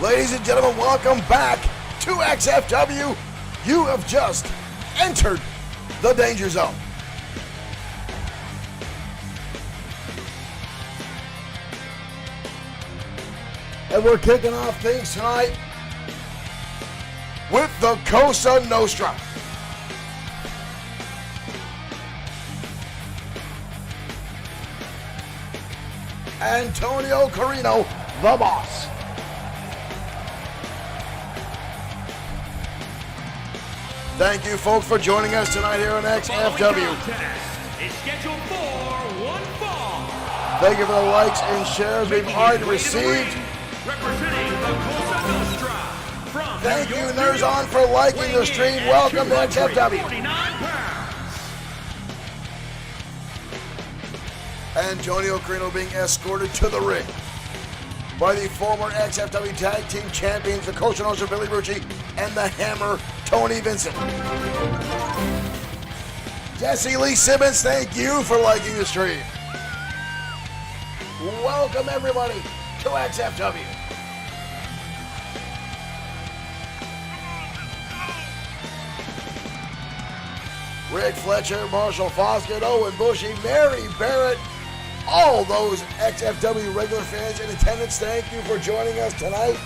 Ladies and gentlemen, welcome back to XFW. You have just entered the Danger Zone. And we're kicking off things tonight with the Cosa Nostra. Antonio Corino, the boss. Thank you, folks, for joining us tonight here on XFW. Is scheduled for one fall. Thank you for the likes and shares we've already received. Representing the Cosa Nostra from Thank you, Nerds On, for liking the stream. Welcome to XFW. 49 pounds. Antonio Corino being escorted to the ring by the former XFW Tag Team Champions, the Cosa Nostra, Billy Rucci, and the Hammer, Tony Vincent. Jesse Lee Simmons, thank you for liking the stream. Welcome, everybody, to XFW. Rick Fletcher, Marshall Foskett, Owen Bushy, Mary Barrett, all those XFW regular fans in attendance, thank you for joining us tonight.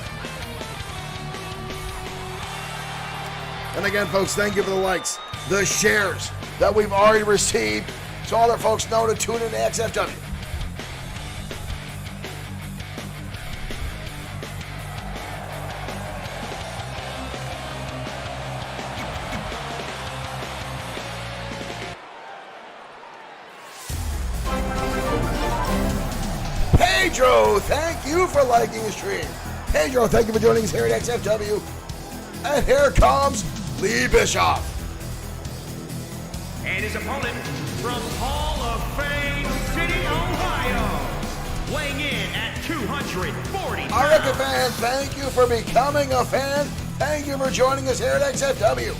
And again, folks, thank you for the likes, the shares that we've already received, so all our folks know to tune in to XFW. Pedro, thank you for liking the stream. Pedro, thank you for joining us here at XFW. And here comes Lee Bischoff. And his opponent from Hall of Fame City, Ohio, weighing in at 240 pounds. All right, fan, thank you for becoming a fan. Thank you for joining us here at XFW.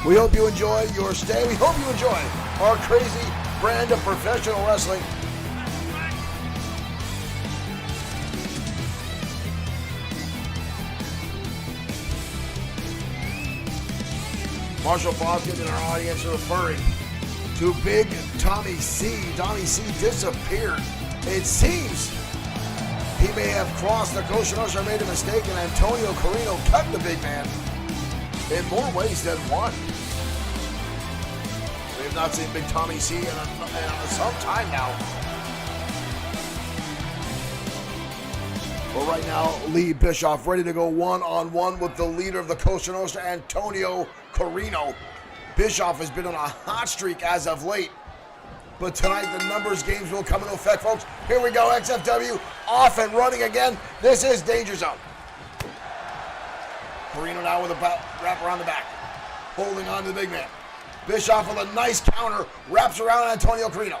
We hope you enjoy your stay. We hope you enjoy our crazy brand of professional wrestling. Marshall Foskett in our audience referring to Big Tommy C. Tommy C disappeared. It seems he may have crossed the Cosa Nostra, made a mistake, and Antonio Corino cut the big man in more ways than one. We have not seen Big Tommy C in some time now. But right now, Lee Bischoff ready to go one-on-one with the leader of the Cosa Nostra, Antonio Corino. Bischoff has been on a hot streak as of late. But tonight, the numbers games will come into effect, folks. Here we go, XFW, off and running again. This is Danger Zone. Corino now with a wrap around the back, holding on to the big man. Bischoff with a nice counter, wraps around Antonio Corino.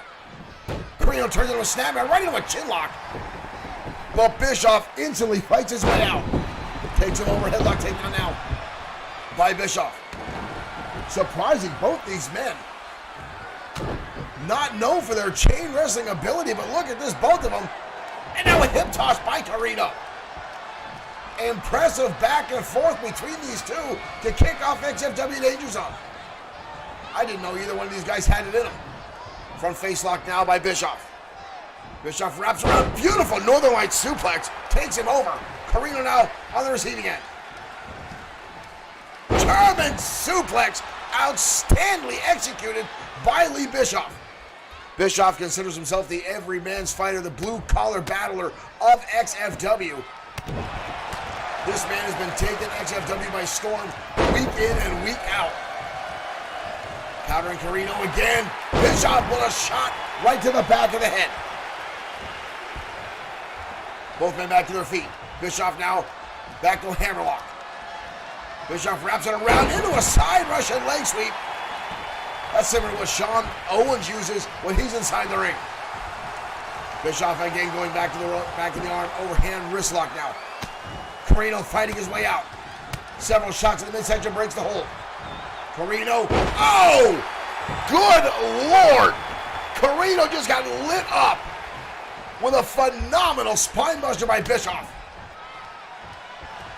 Corino turns into a snapmare, right into a chin lock. But Bischoff instantly fights his way out. Takes him over, headlock takedown now by Bischoff. Surprising, both these men. Not known for their chain wrestling ability, but look at this, both of them. And now a hip toss by Corino. Impressive back and forth between these two to kick off XFW Danger Zone. I didn't know either one of these guys had it in them. Front face lock now by Bischoff. Bischoff wraps around, beautiful Northern Light suplex, takes him over. Corino now on the receiving end. German suplex, outstandingly executed by Lee Bischoff. Bischoff considers himself the everyman's fighter, the blue-collar battler of XFW. This man has been taking XFW by storm week in and week out. Countering Corino again. Bischoff with a shot right to the back of the head. Both men back to their feet. Bischoff now back to a hammerlock. Bischoff wraps it around into a side Russian leg sweep. That's similar to what Sean Owens uses when he's inside the ring. Bischoff again going back to the arm, overhand wrist lock now. Corino fighting his way out. Several shots in the midsection, breaks the hold. Corino, oh! Good Lord! Corino just got lit up with a phenomenal spine buster by Bischoff.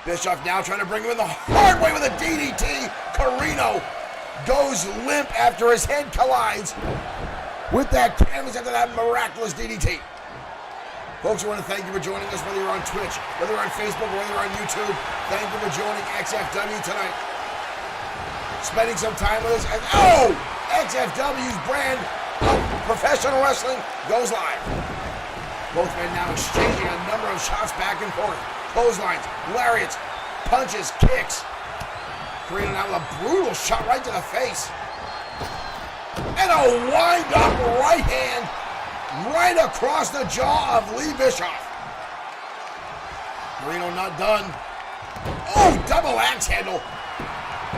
Bischoff now trying to bring him in the hard way with a DDT. Corino goes limp after his head collides with that canvas after that miraculous DDT. Folks, I want to thank you for joining us, whether you're on Twitch, whether you're on Facebook, or whether you're on YouTube. Thank you for joining XFW tonight. Spending some time with us. And oh! XFW's brand of professional wrestling goes live. Both men now exchanging a number of shots back and forth. Clotheslines, lariats, punches, kicks. Corino now with a brutal shot right to the face. And a wind-up right hand right across the jaw of Lee Bischoff. Corino not done. Oh, double axe handle.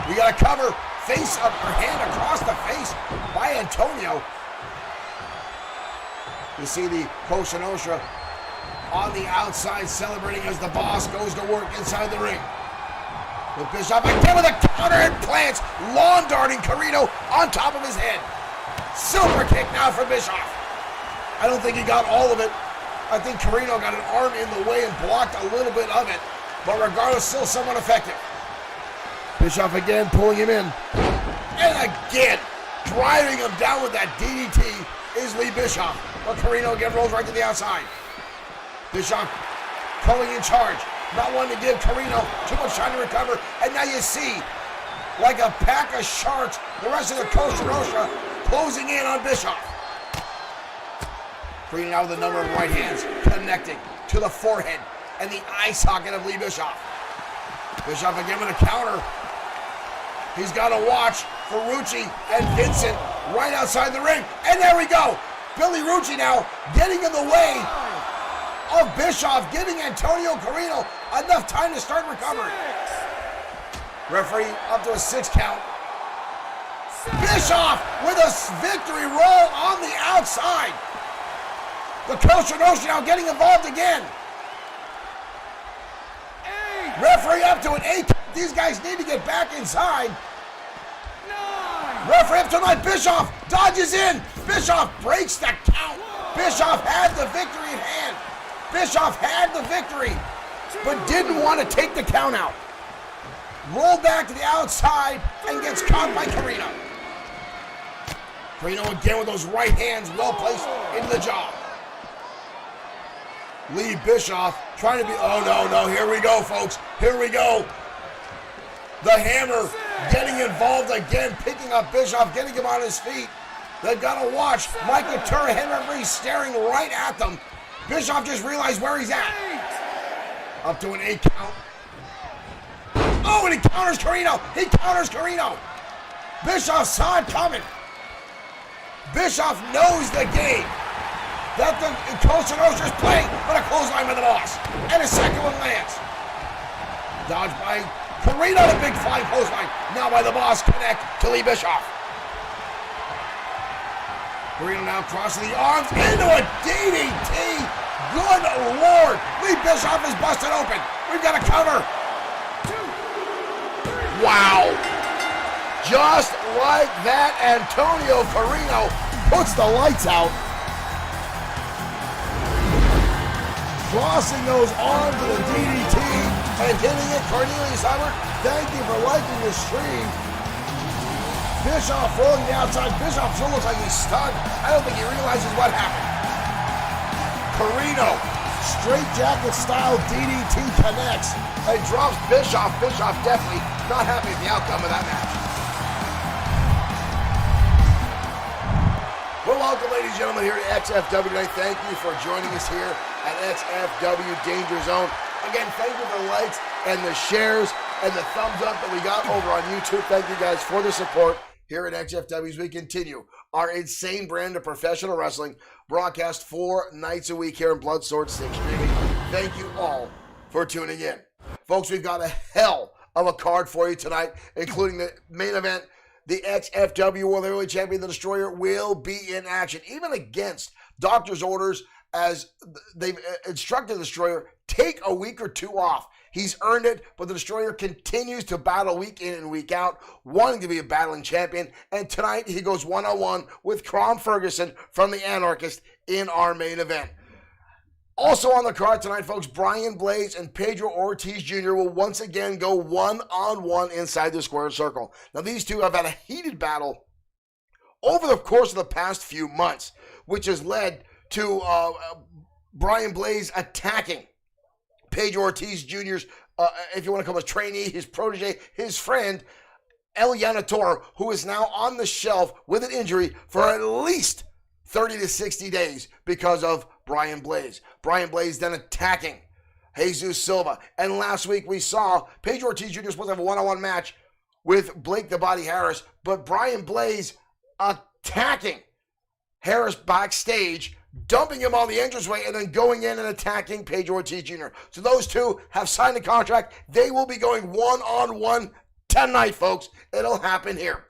We got a cover, face up, her hand across the face by Antonio. You see the Cosa Nostra on the outside celebrating as the boss goes to work inside the ring. With Bischoff again with a counter and plants, lawn darting Corino on top of his head. Super kick now for Bischoff. I don't think he got all of it. I think Corino got an arm in the way and blocked a little bit of it. But regardless, still somewhat effective. Bischoff again pulling him in. And again, driving him down with that DDT is Lee Bischoff. But Corino again rolls right to the outside. Bischoff pulling in charge. Not wanting to give Corino too much time to recover. And now you see, like a pack of sharks, the rest of the Cosa Nostra closing in on Bischoff. Corino now with a number of right hands connecting to the forehead and the eye socket of Lee Bischoff. Bischoff again with a counter. He's got to watch for Rucci and Vincent right outside the ring. And there we go. Billy Rucci now getting in the way of Bischoff, giving Antonio Corino enough time to start recovering. Referee up to a 6 count. Bischoff with a victory roll on the outside. The Cosa Nostra now getting involved again. Referee up to an 8. These guys need to get back inside. 9. Referee up to 9. Bischoff dodges in. Bischoff breaks the count. Bischoff had the victory in hand. Bischoff had the victory, but didn't want to take the count out. Rolled back to the outside and gets caught by Corino. Corino again with those right hands well placed into the jaw. Lee Bischoff trying to be, oh no, here we go, folks. Here we go. The Hammer getting involved again, picking up Bischoff, getting him on his feet. They've got to watch. Mike Ventura, head referee, staring right at them. Bischoff just realized where he's at. Up to an 8 count. Oh, and he counters Corino. He counters Corino. Bischoff saw it coming. Bischoff knows the game that the Cosa Nostra is playing, but a clothesline by the boss. And a second one lands. Dodged by Corino, the big flying clothesline. Now by the boss, connect to Lee Bischoff. Corino now crosses the arms into a DDT. Good Lord. Lee Bischoff is busted open. We've got a cover. 2, 3. Wow. Just like that, Antonio Corino puts the lights out. Crossing those arms to the DDT and hitting it. Cornelius Albert, thank you for liking the stream. Bischoff rolling the outside. Bischoff still looks like he's stunned. I don't think he realizes what happened. Corino, straight jacket style DDT connects and drops Bischoff. Bischoff definitely not happy with the outcome of that match. Well, welcome, ladies and gentlemen, here to XFW tonight. Thank you for joining us here at XFW Danger Zone. Again, thank you for the likes and the shares and the thumbs up that we got over on YouTube. Thank you guys for the support here at XFW as we continue our insane brand of professional wrestling, broadcast 4 nights a week here in Blood Sword 6 streaming. Thank you all for tuning in. Folks, we've got a hell of a card for you tonight, including the main event. The XFW World Heavyweight Champion, the Destroyer, will be in action, even against doctor's orders, as they've instructed the Destroyer, take a week or 2 off. He's earned it, but the Destroyer continues to battle week in and week out, wanting to be a battling champion. And tonight, he goes one-on-one with Crom Ferguson from the Anarchist in our main event. Also on the card tonight, folks, Brian Blaze and Pedro Ortiz Jr. will once again go one-on-one inside the square circle. Now, these two have had a heated battle over the course of the past few months, which has led to Brian Blaze attacking Pedro Ortiz Jr.'s, if you want to call him a trainee, his protege, his friend, El Yanatoro, who is now on the shelf with an injury for at least 30 to 60 days because of Brian Blaze. Brian Blaze then attacking Jesus Silva. And last week we saw Pedro Ortiz Jr. supposed to have a one-on-one match with Blake the Body Harris, but Brian Blaze attacking Harris backstage, dumping him on the entranceway, and then going in and attacking Pedro Ortiz Jr. So those two have signed a contract. They will be going one-on-one tonight, folks. It'll happen here.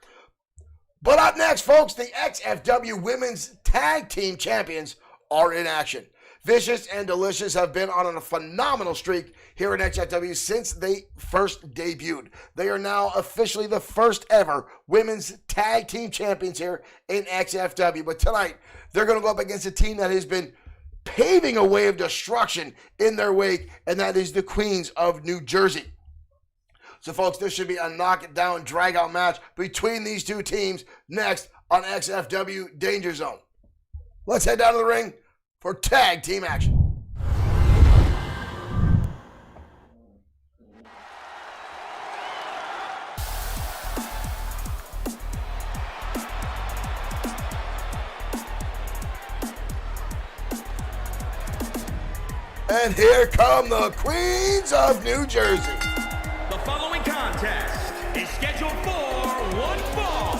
But up next, folks, the XFW Women's Tag Team Champions are in action. Vicious and Delicious have been on a phenomenal streak here at XFW since they first debuted. They are now officially the first ever Women's Tag Team Champions here in XFW. But tonight, they're going to go up against a team that has been paving a way of destruction in their wake, and that is the Queens of New Jersey. So, folks, this should be a knock-down, drag-out match between these two teams next on XFW Danger Zone. Let's head down to the ring for tag team action. And here come the Queens of New Jersey. The following contest is scheduled for one fall.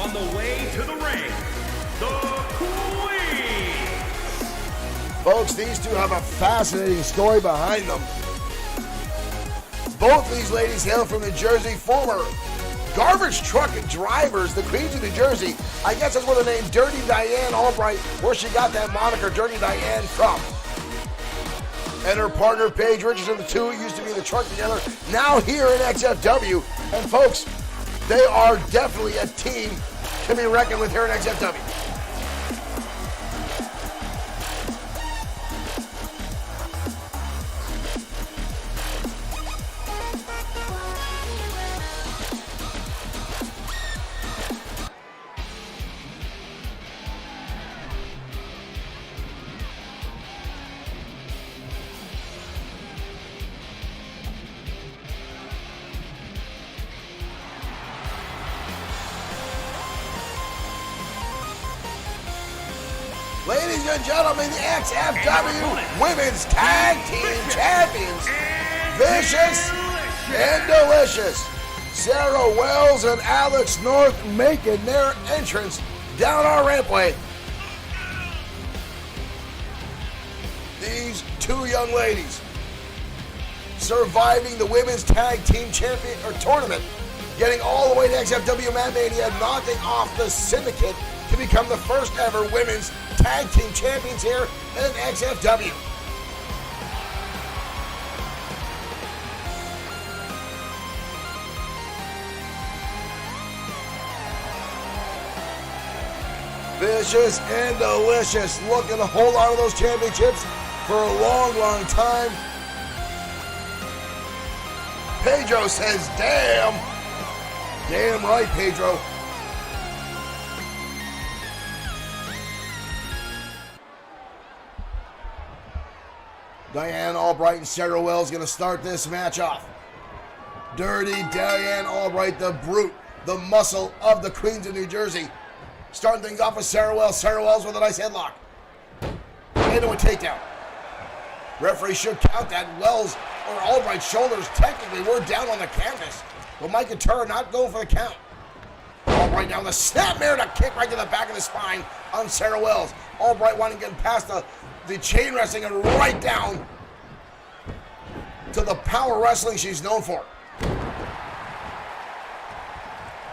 On the way to the ring, the Queens. Folks, these two have a fascinating story behind them. Both these ladies hail from New Jersey, former garbage truck drivers, the Queens of New Jersey. I guess that's where the name Dirty Diane Albright, where she got that moniker Dirty Diane from. And her partner, Paige Richardson, the two used to be in the truck together, now here in XFW. And folks, they are definitely a team to be reckoned with here in XFW. Ladies and gentlemen, the XFW Women's Tag Team Champions, Vicious and Delicious. Sarah Wells and Alex North making their entrance down our rampway. These two young ladies surviving the Women's Tag Team Champion or tournament, getting all the way to XFW Mad Mania, knocking off the Syndicate to become the first ever Women's Tag Team Champions here in XFW. Vicious and delicious, looking to hold on to those championships for a long, long time. Pedro says, damn. Damn right, Pedro. Diane Albright and Sarah Wells going to start this match off. Dirty Diane Albright, the brute, the muscle of the Queens of New Jersey. Starting things off with Sarah Wells. Sarah Wells with a nice headlock. Into a takedown. Referee should count that. Wells or Albright's shoulders technically were down on the canvas. But Mike and Turner not going for the count. Albright down the snapmare to kick right to the back of the spine on Sarah Wells. Albright wanting to get past the chain wrestling and right down to the power wrestling she's known for.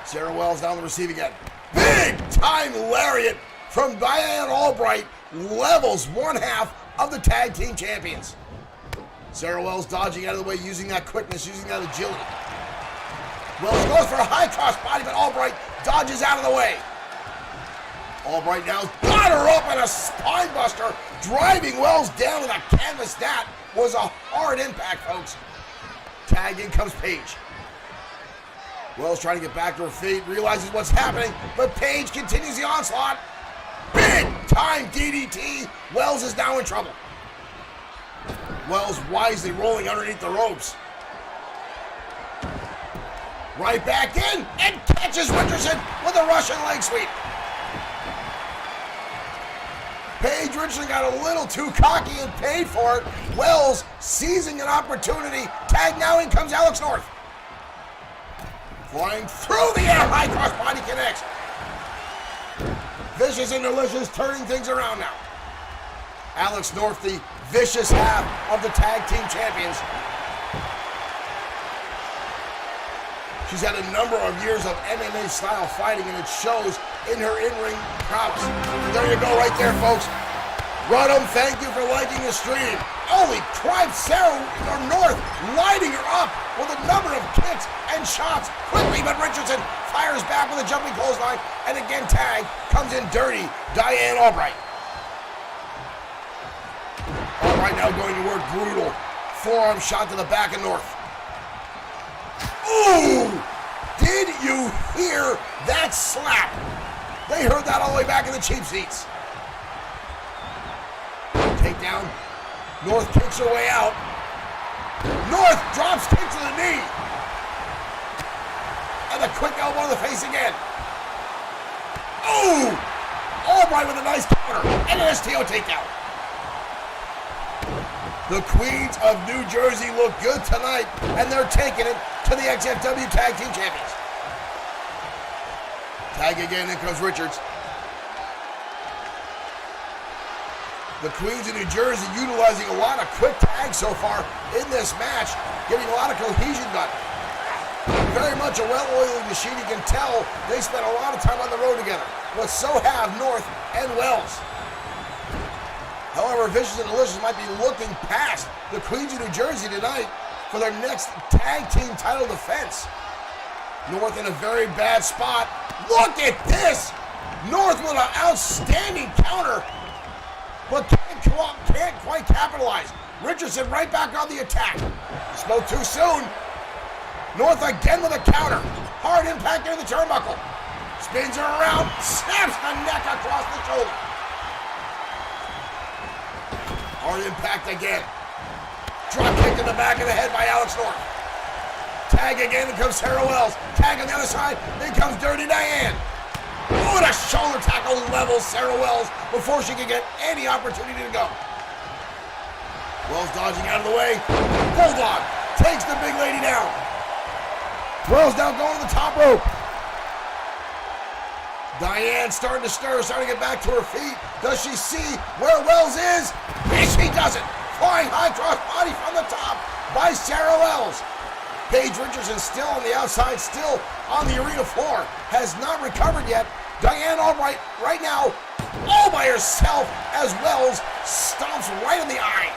Sarah Wells down the receiving end. Big time lariat from Diane Albright levels one half of the tag team champions. Sarah Wells dodging out of the way, using that quickness, using that agility. Wells goes for a high cross body, but Albright dodges out of the way. Albright now got her up in a spine buster, driving Wells down to the canvas. That was a hard impact, folks. Tag in comes Paige. Wells trying to get back to her feet, realizes what's happening, but Paige continues the onslaught. Big time DDT. Wells is now in trouble. Wells wisely rolling underneath the ropes. Right back in and catches Richardson with a Russian leg sweep. Paige Richardson got a little too cocky and paid for it. Wells seizing an opportunity. Tag now, in comes Alex North. Flying through the air, high cross body connects. Vicious and delicious, turning things around now. Alex North, the vicious half of the tag team champions. She's had a number of years of MMA style fighting, and it shows in her in-ring prowess. There you go right there, folks. Rudham, thank you for liking the stream. Holy crap, Sarah North lighting her up with a number of kicks and shots quickly, but Richardson fires back with a jumping clothesline, and again tag comes in dirty. Diane Albright. Albright now going to work brutal. Forearm shot to the back of North. Ooh! Did you hear that slap? They heard that all the way back in the cheap seats. Takedown. North kicks her way out. North drops kick to the knee. And a quick elbow to the face again. Ooh! Albright with a nice counter. And an STO takedown. The Queens of New Jersey look good tonight, and they're taking it to the XFW Tag Team Champions. Tag again, in comes Richards. The Queens of New Jersey utilizing a lot of quick tags so far in this match, getting a lot of cohesion done. Very much a well-oiled machine. You can tell they spent a lot of time on the road together, but so have North and Wells. However, Vicious and Delicious might be looking past the Queens of New Jersey tonight for their next tag team title defense. North in a very bad spot. Look at this! North with an outstanding counter, but can't quite capitalize. Richardson right back on the attack. Spoke too soon. North again with a counter. Hard impact near the turnbuckle. Spins her around, snaps the neck across the shoulder. Hard impact again. Drop kick in the back of the head by Alex North. Tag again, in comes Sarah Wells. Tag on the other side, in comes Dirty Diane. Oh, and a shoulder tackle levels Sarah Wells before she can get any opportunity to go. Wells dodging out of the way. Bulldog takes the big lady down. Wells now going to the top rope. Diane starting to stir, starting to get back to her feet. Does she see where Wells is? Yes, she doesn't. Flying high cross body from the top by Sarah Wells. Paige Richardson still on the outside, still on the arena floor. Has not recovered yet. Diane Albright right now all by herself as Wells stomps right in the eye.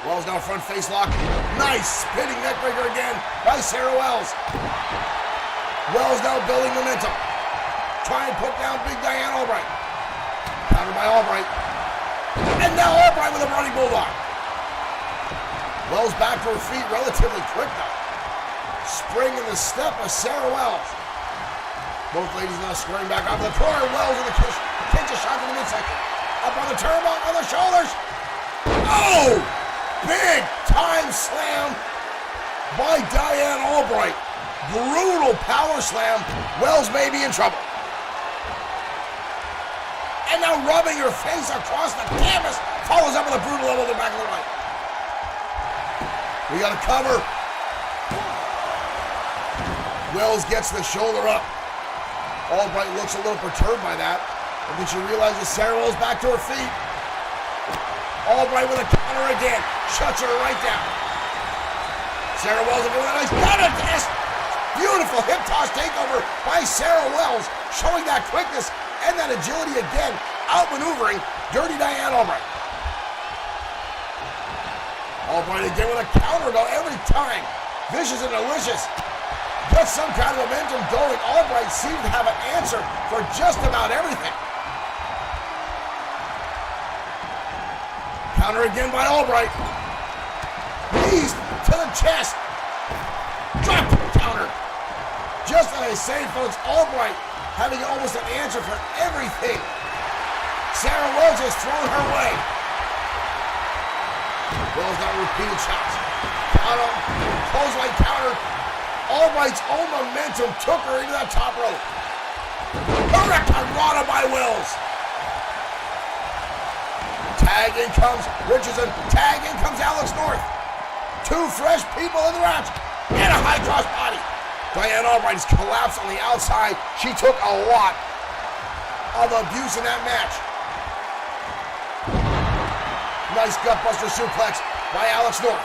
Wells now front face lock. Nice spinning neckbreaker again by Sarah Wells. Wells now building momentum. try and put down big Diane Albright. Countered by Albright. And now Albright with a running bulldog. Wells back to her feet relatively quick though. Spring in the step of Sarah Wells. Both ladies now squaring back off the corner. Wells with a pinch a shot to the midsection. Up on the turnbuckle, on the shoulders. Oh! Big time slam by Diane Albright. Brutal power slam. Wells may be in trouble. And now rubbing her face across the canvas. Follows up with a brutal elbow to the back of the right. We got a cover. Wells gets the shoulder up. Albright looks a little perturbed by that. And then she realizes Sarah Wells back to her feet. Albright with a counter again. Shuts her right down. Sarah Wells doing a nice counter test. Beautiful hip toss takeover by Sarah Wells. Showing that quickness and that agility again. Outmaneuvering Dirty Diane Albright. Albright again with a counter though every time. Vicious and delicious. Gets some kind of momentum going. Albright seems to have an answer for just about everything. Counter again by Albright. Knees to the chest. Drop counter. Just as I say, folks, Albright having almost an answer for everything. Sarah Wells has thrown her way. Wells got repeated shots. Counter, clothesline counter. Albright's own momentum took her into that top rope. Hurricanrana by Wells. Tag in comes Richardson. Tag in comes Alex North. Two fresh people in the match. And a high cross body. Diane Albright has collapsed on the outside. She took a lot of abuse in that match. Nice gutbuster suplex by Alex North.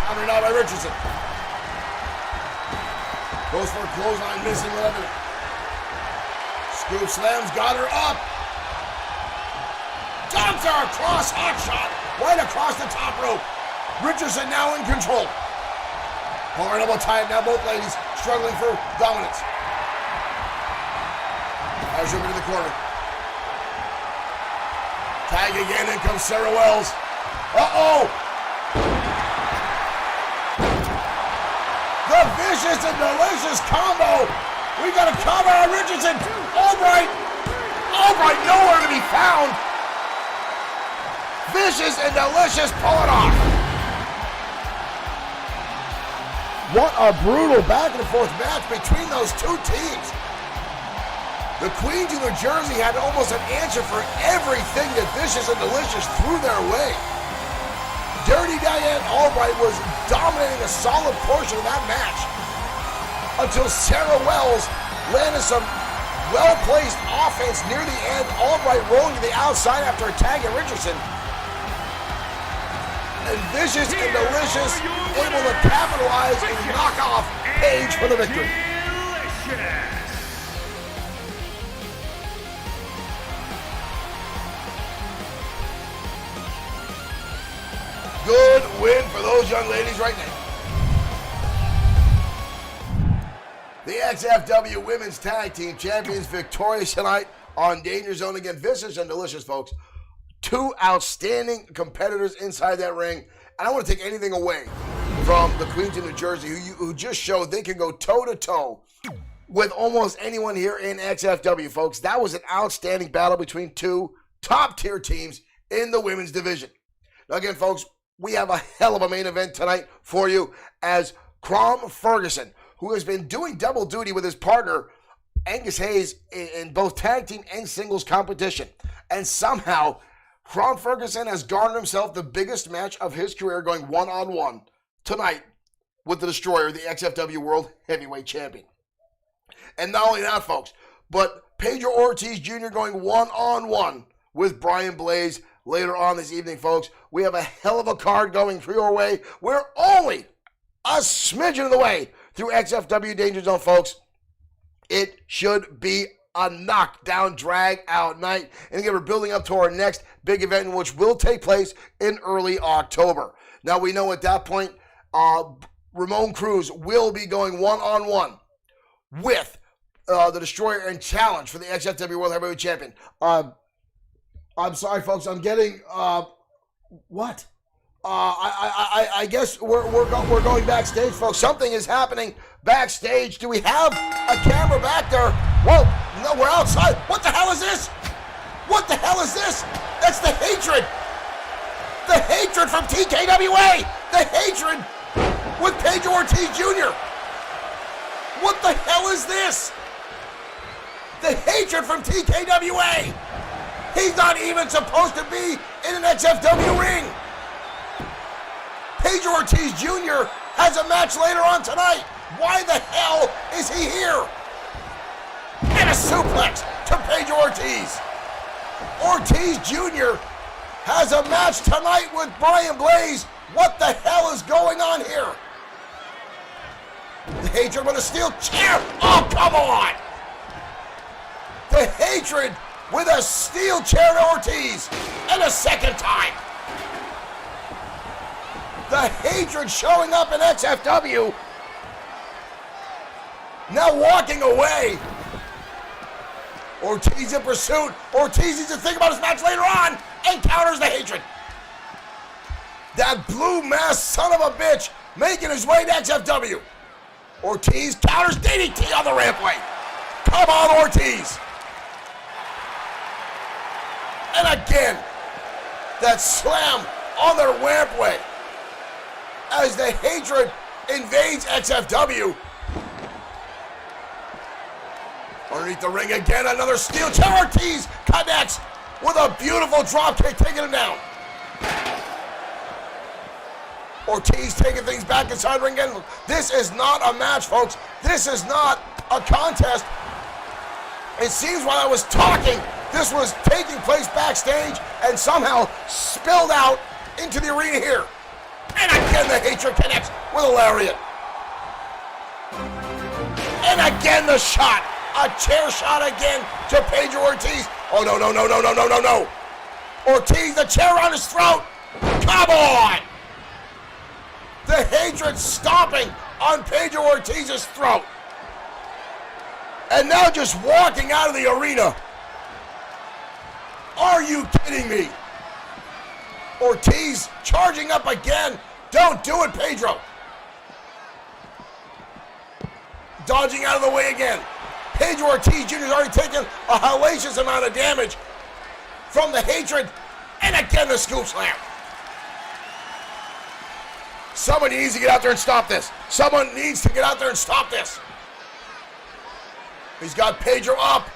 Countered out by Richardson. Goes for a clothesline, missing with everything. Scoop slams, got her up. Dumps her across, hot shot, right across the top rope. Richardson now in control. Collar elbow tied, now both ladies struggling for dominance. As into the corner. Tag again, in comes Sarah Wells. Uh-oh! The vicious and delicious combo. We got a cover on Richardson. Albright nowhere to be found. Vicious and delicious pull it off. What a brutal back and forth match between those two teams. The Queens of New Jersey had almost an answer for everything that Vicious and Delicious threw their way. Dirty Diane Albright was dominating a solid portion of that match until Sarah Wells landed some well-placed offense near the end. Albright rolling to the outside after a tag at Richardson. And Vicious and Delicious able to capitalize and knock off Paige for the victory. Good win for those young ladies right now. The XFW Women's Tag Team Champions victorious tonight on Danger Zone against Vicious and Delicious, folks. Two outstanding competitors inside that ring. And I want to take anything away from the Queens of New Jersey who just showed they can go toe-to-toe with almost anyone here in XFW, folks. That was an outstanding battle between two top-tier teams in the women's division. Now, again, folks, we have a hell of a main event tonight for you as Crom Ferguson, who has been doing double duty with his partner, Angus Hayes, in both tag team and singles competition. And somehow, Crom Ferguson has garnered himself the biggest match of his career, going one-on-one tonight with the Destroyer, the XFW World Heavyweight Champion. And not only that, folks, but Pedro Ortiz Jr. going one-on-one with Brian Blaze later on this evening, folks. We have a hell of a card going through your way. We're only a smidgen of the way through XFW Danger Zone, folks. It should be a knockdown, drag-out night. And again, we're building up to our next big event, which will take place in early October. Now, we know at that point, Ramon Cruz will be going one-on-one with the Destroyer and challenge for the XFW World Heavyweight Champion. I'm sorry, folks. I'm getting what? I guess we're going backstage, folks. Something is happening backstage. Do we have a camera back there? Whoa! No, we're outside. What the hell is this? What the hell is this? That's the hatred. The hatred from TKWA. The hatred with Pedro Ortiz Jr. What the hell is this? The hatred from TKWA. He's not even supposed to be in an XFW ring. Pedro Ortiz Jr. has a match later on tonight. Why the hell is he here? And a suplex to Pedro Ortiz. Ortiz Jr. has a match tonight with Brian Blaze. What the hell is going on here? The hatred with a steel chair. Oh, come on. The hatred with a steel chair to Ortiz. And a second time. The hatred showing up in XFW. Now walking away. Ortiz in pursuit. Ortiz needs to think about his match later on and counters the hatred. That blue masked son of a bitch making his way to XFW. Ortiz counters DDT on the rampway. Come on, Ortiz. And again, that slam on the rampway as the hatred invades XFW. Underneath the ring again, another steel chair. Ortiz connects with a beautiful drop kick, taking him down. Ortiz taking things back inside the ring again. This is not a match, folks. This is not a contest. It seems while I was talking, this was taking place backstage and somehow spilled out into the arena here. And again, the hatred connects with a lariat. And again, the shot. A chair shot again to Pedro Ortiz. Oh, no, no, no, no, no, no, no, no. Ortiz, the chair on his throat. Come on. The hatred stomping on Pedro Ortiz's throat. And now just walking out of the arena. Are you kidding me? Ortiz charging up again. Don't do it, Pedro. Dodging out of the way again. Pedro Ortiz Jr. has already taken a hellacious amount of damage from the hatred. And again, the scoop slam. Somebody needs to get out there and stop this. Someone needs to get out there and stop this. He's got Pedro up.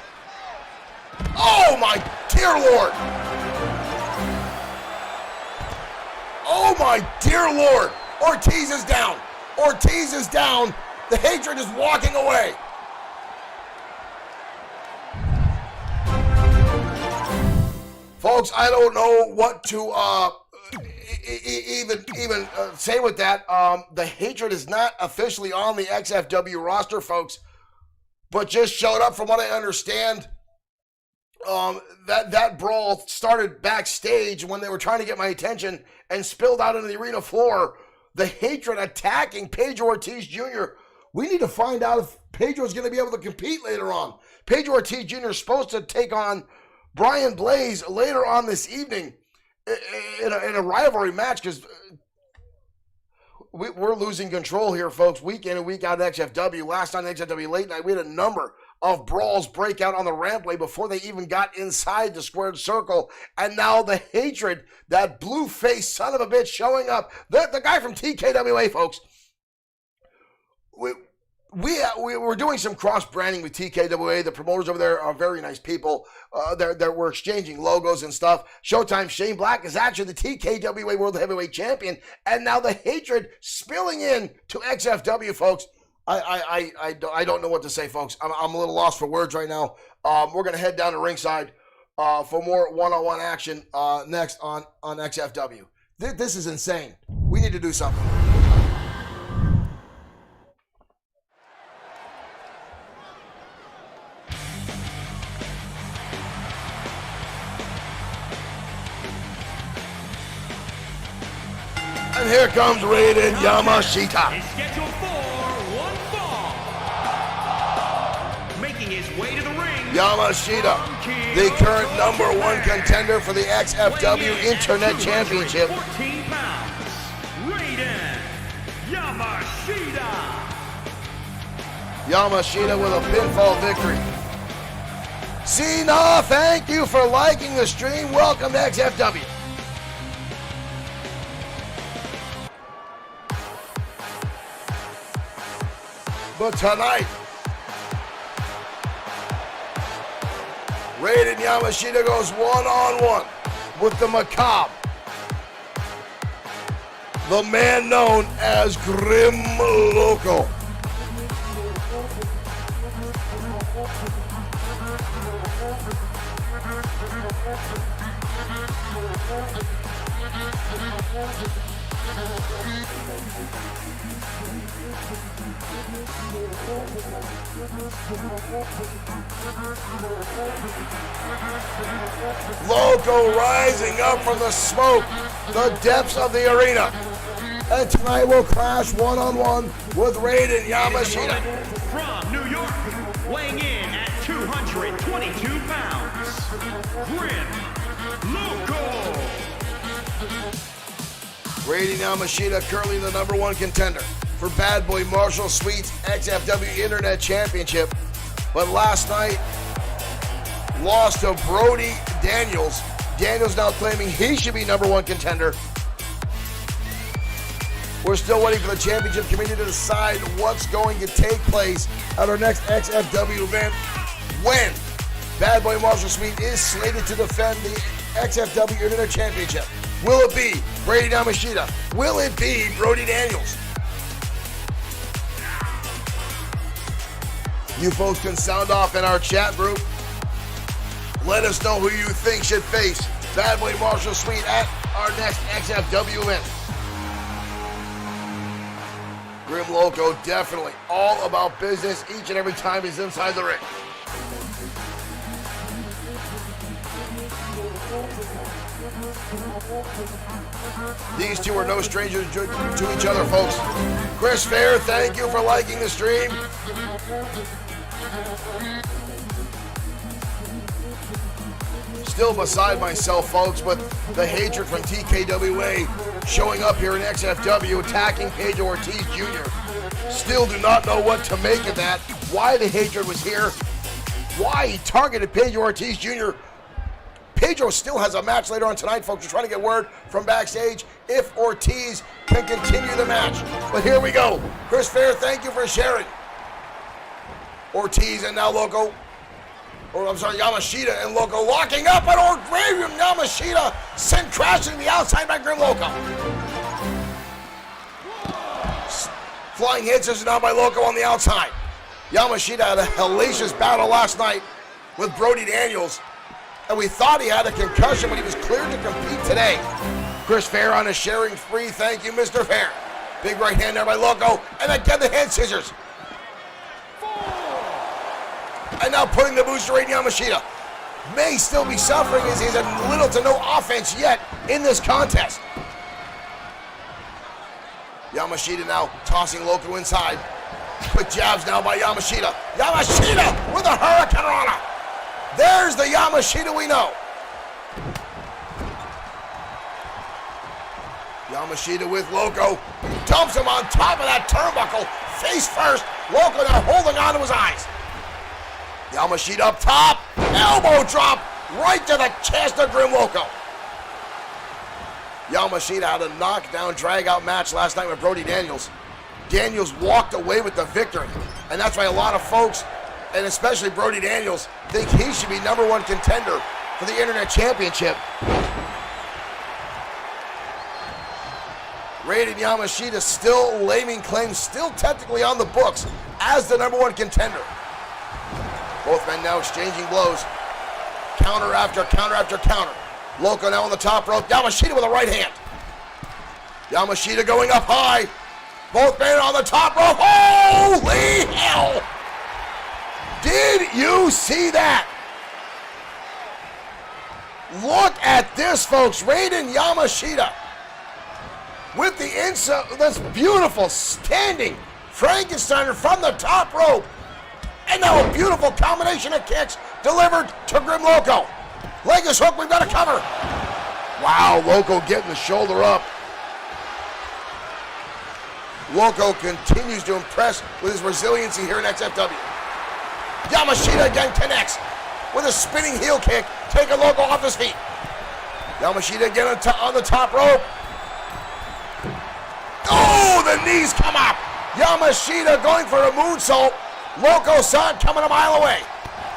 Oh, my dear Lord. Oh, my dear Lord. Ortiz is down. Ortiz is down. The hatred is walking away. Folks, I don't know what to even say with that. The hatred is not officially on the XFW roster, folks, but just showed up from what I understand. That brawl started backstage when they were trying to get my attention and spilled out into the arena floor. The hatred attacking Pedro Ortiz Jr. We need to find out if Pedro is going to be able to compete later on. Pedro Ortiz Jr. is supposed to take on Brian Blaze later on this evening in a rivalry match, because we're losing control here, folks, week in and week out at XFW. Last night at XFW Late Night, we had a number of brawls break out on the rampway before they even got inside the squared circle. And now the hatred, that blue-faced son of a bitch showing up. The guy from TKWA, folks. We're doing some cross-branding with TKWA. The promoters over there are very nice people. We're exchanging logos and stuff. Showtime Shane Black is actually the TKWA World Heavyweight Champion. And now the hatred spilling in to XFW, folks. I don't know what to say, folks. I'm a little lost for words right now. We're going to head down to ringside for more one-on-one action next on XFW. This is insane. We need to do something. And here comes Raiden Yamasita. Is scheduled for one fall. making his way to the ring. Yamashita, the current #1 contender for the XFW Internet Championship. 14 pounds, Raiden Yamasita. Yamashita with a pinfall victory. Cena, thank you for liking the stream. Welcome to XFW. But tonight, Raiden Yamashita goes one-on-one with the Macabre, the man known as Grim Loco. Loco rising up from the smoke, the depths of the arena. And tonight we'll clash one-on-one with Raiden Yamashita. From New York, weighing in at 222 pounds, Grim Loco. Raiden Yamashita currently the #1 contender for Bad Boy Marshall Sweet's XFW Internet Championship, but last night lost to Brody Daniels. Daniels now claiming he should be #1 contender. We're still waiting for the championship committee to decide what's going to take place at our next XFW event when Bad Boy Marshall Sweet is slated to defend the XFW Internet Championship. Will it be Raiden Yamashita? Will it be Brody Daniels? You folks can sound off in our chat group. Let us know who you think should face Bad Boy Marshall Sweet at our next XFW event. Grim Loco definitely all about business each and every time he's inside the ring. These two are no strangers to each other, folks. Chris Fair, thank you for liking the stream. Still beside myself, folks, with the hatred from TKWA showing up here in XFW, attacking Pedro Ortiz Jr. Still do not know what to make of that, why the hatred was here, why he targeted Pedro Ortiz Jr. Pedro still has a match later on tonight, folks. We're trying to get word from backstage if Ortiz can continue the match. But here we go. Chris Fair, thank you for sharing. Ortiz and now Loco, Yamashita and Loco locking up, and Raiden Yamashita sent crashing to the outside by Grim Loco. Flying hits is now by Loco on the outside. Yamashita had a hellacious battle last night with Brody Daniels, and we thought he had a concussion, but he was cleared to compete today. Chris Fair on a sharing spree. Thank you, Mr. Fair. Big right hand there by Loco, and again the hand scissors. And now putting the boost to Raiden Yamashita. May still be suffering as he's had little to no offense yet in this contest. Yamashita now tossing Loco inside. Quick jabs now by Yamashita. Yamashita with a Hurricane Rana. There's the Yamashita we know. Yamashita with Loco. Dumps him on top of that turnbuckle. Face first. Loco now holding on to his eyes. Yamashita up top. Elbow drop right to the chest of Grim Loco. Yamashita had a knockdown, drag-out match last night with Brody Daniels. Daniels walked away with the victory. And that's why a lot of folks, and especially Brody Daniels, think he should be #1 contender for the Internet Championship. Raiden Yamashita still laying claim, still technically on the books as the #1 contender. Both men now exchanging blows. Counter after counter after counter. Loco now on the top rope. Yamashita with a right hand. Yamashita going up high. Both men on the top rope. Holy hell! Did you see that? Look at this, folks. Raiden Yamashita with the inside, that's beautiful, standing Frankensteiner from the top rope. And now a beautiful combination of kicks delivered to Grim Loco. Leg is hooked, we've got a cover. Wow, Loco getting the shoulder up. Loco continues to impress with his resiliency here in XFW. Yamashita again connects with a spinning heel kick, taking Loco off his feet. Yamashita again on the top rope. Oh, the knees come up. Yamashita going for a moonsault. Loco saw it coming a mile away.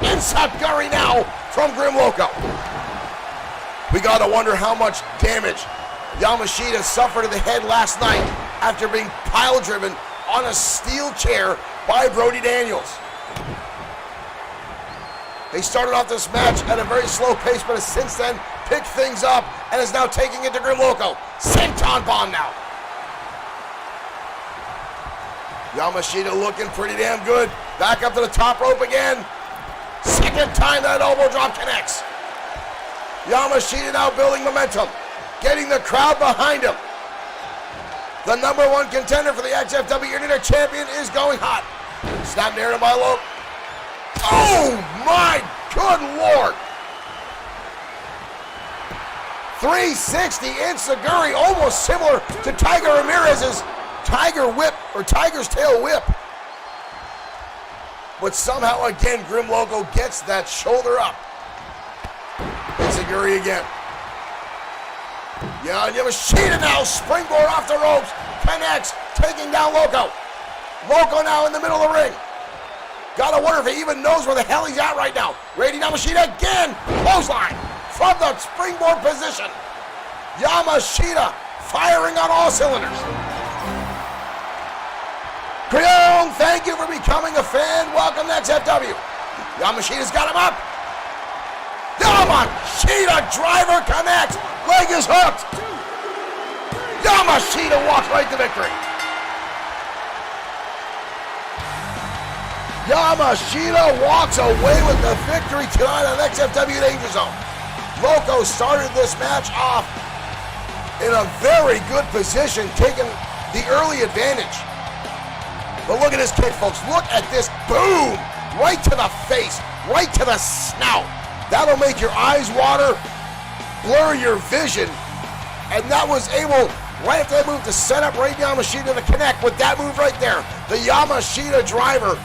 Enziguri now from Grim Loco. We gotta wonder how much damage Yamashita suffered to the head last night after being pile driven on a steel chair by Brody Daniels. They started off this match at a very slow pace, but has since then picked things up and is now taking it to Grim Loco. Senton bomb now. Yamashita looking pretty damn good. Back up to the top rope again. Second time that elbow drop connects. Yamashita now building momentum, getting the crowd behind him. The #1 contender for the XFW Internet Champion is going hot. Snap narrative by Loco. Oh my good Lord. 360 Enziguri, almost similar to Tiger Ramirez's Tiger Whip or Tiger's Tail Whip. But somehow again Grim Loco gets that shoulder up. Enziguri again. Yeah, Yamashita now springboard off the ropes, connects, taking down Loco. Loco now in the middle of the ring. Gotta wonder if he even knows where the hell he's at right now. Raiden Yamasita again, clothesline from the springboard position. Yamashita firing on all cylinders. Corino, thank you for becoming a fan. Welcome to XFW. Yamashita's got him up. Yamashita driver connects. Leg is hooked. Yamashita walks right to victory. Yamashita walks away with the victory tonight on XFW Danger Zone. Loco started this match off in a very good position, taking the early advantage. But look at his kick, folks. Look at this. Boom! Right to the face, right to the snout. That'll make your eyes water, blur your vision. And that was able, right after that move, to set up Raiden Yamasita to connect with that move right there. The Yamashita driver.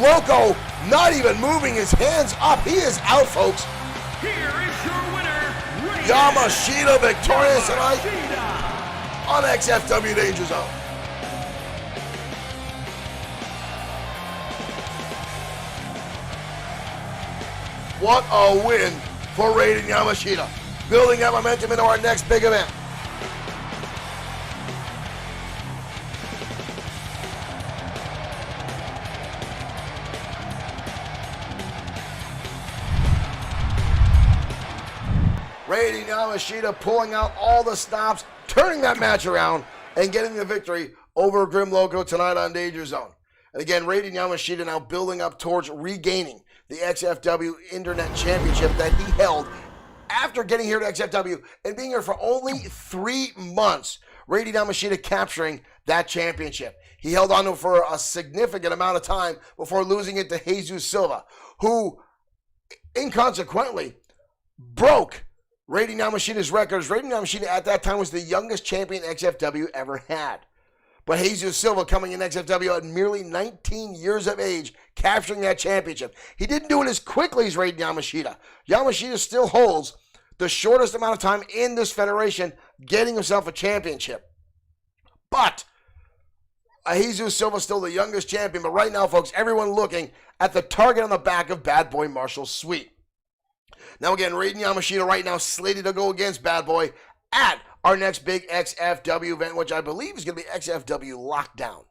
Loco not even moving his hands up. He is out, folks. Here is your winner, Raiden Yamashita victorious tonight Yamasita. on XFW Danger Zone. What a win for Raiden Yamasita. Building that momentum into our next big event. Raiden Yamasita pulling out all the stops, turning that match around, and getting the victory over Grim Loco tonight on Danger Zone. And again, Raiden Yamasita now building up towards regaining the XFW Internet Championship that he held after getting here to XFW and being here for only 3 months. Raiden Yamasita capturing that championship. He held on to it for a significant amount of time before losing it to Jesus Silva, who inconsequently broke Raiden Yamashita's records. Raiden Yamashita at that time was the youngest champion XFW ever had. But Jesus Silva coming in XFW at merely 19 years of age, capturing that championship. He didn't do it as quickly as Raiden Yamashita. Yamashita still holds the shortest amount of time in this federation, getting himself a championship. But Jesus Silva still the youngest champion. But right now, folks, everyone looking at the target on the back of Bad Boy Marshall Sweet. Now again, Raiden Yamasita right now slated to go against Bad Boy at our next big XFW event, which I believe is going to be XFW Lockdown.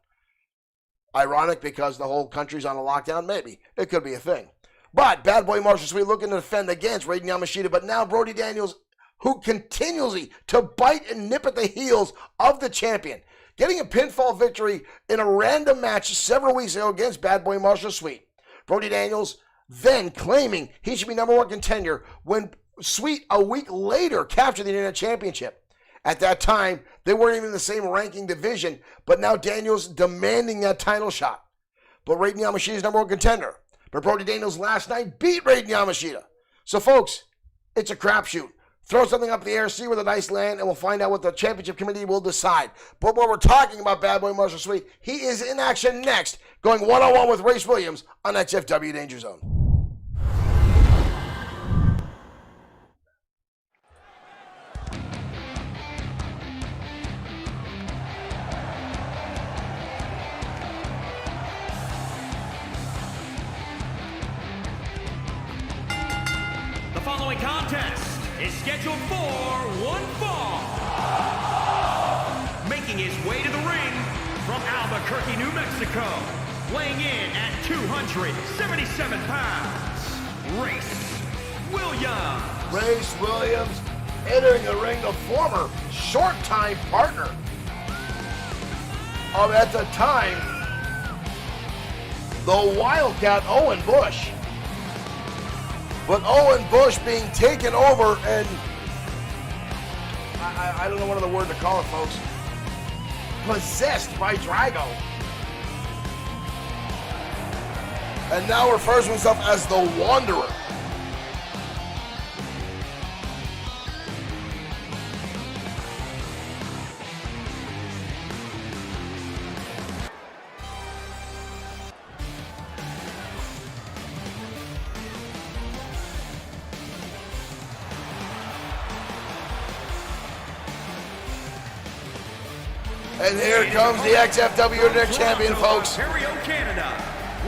Ironic because the whole country's on a lockdown? Maybe. It could be a thing. But Bad Boy Marshall Sweet looking to defend against Raiden Yamasita, but now Brody Daniels, who continually to bite and nip at the heels of the champion, getting a pinfall victory in a random match several weeks ago against Bad Boy Marshall Sweet. Brody Daniels then claiming he should be #1 contender when Sweet a week later captured the Internet Championship. At that time, they weren't even in the same ranking division, but now Daniels demanding that title shot. but Raiden Yamasita is number one contender. But Brody Daniels last night beat Raiden Yamasita. So, folks, it's a crapshoot. Throw something up in the air, see where the dice land, and we'll find out what the championship committee will decide. But what we're talking about, Bad Boy Marshall Sweet, he is in action next, going one-on-one with Race Williams on XFW Danger Zone. The following contest is scheduled for one fall. Making his way to the ring from Albuquerque, New Mexico, weighing in at 277 pounds, Race Williams. Race Williams entering the ring, the former short-time partner of, at the time, the Wildcat Owen Bush. But Owen Bush being taken over and, I don't know what other word to call it, folks, possessed by Drago. And now refers to himself as the Wanderer. And here comes the XFW Internet Champion, folks. Ontario, Canada,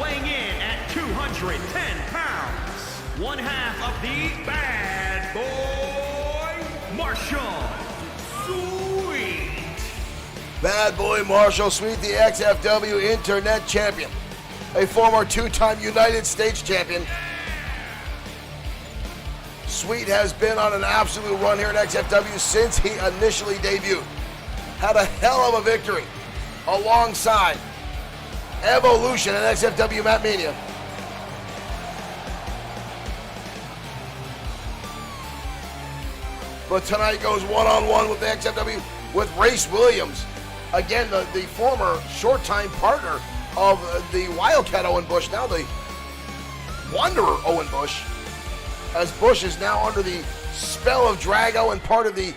weighing in at 210 pounds, one half of the Bad Boy Marshall Sweet. Bad Boy Marshall Sweet, the XFW Internet Champion, a former two-time United States champion. Sweet has been on an absolute run here at XFW since he initially debuted. Had a hell of a victory alongside Evolution and XFW Matt Mania. But tonight goes one-on-one with the XFW with Race Williams. Again, the former short-time partner of the Wildcat Owen Bush, now the Wanderer Owen Bush, as Bush is now under the spell of Drago and part of the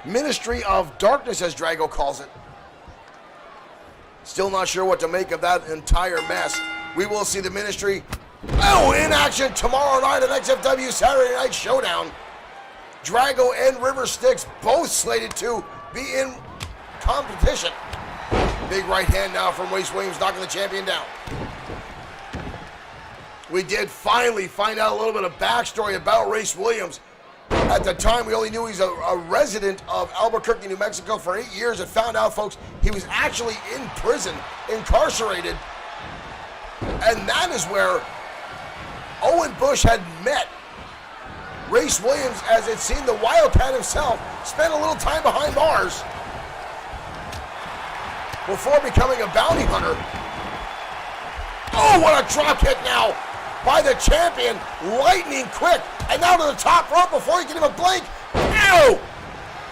Ministry of Darkness, as Drago calls it. Still not sure what to make of that entire mess. We will see the Ministry in action tomorrow night at XFW Saturday Night Showdown. Drago and River Styx both slated to be in competition. Big right hand now from Race Williams, knocking the champion down. We did finally find out a little bit of backstory about Race Williams. At the time, we only knew he's a resident of Albuquerque, New Mexico for 8 years, and found out, folks, he was actually in prison, incarcerated. And that is where Owen Bush had met Race Williams, as it seemed the Wildcat himself spent a little time behind bars before becoming a bounty hunter. Oh, what a drop kick now by the champion, lightning quick, and now to the top rope before he can even blink. Ew!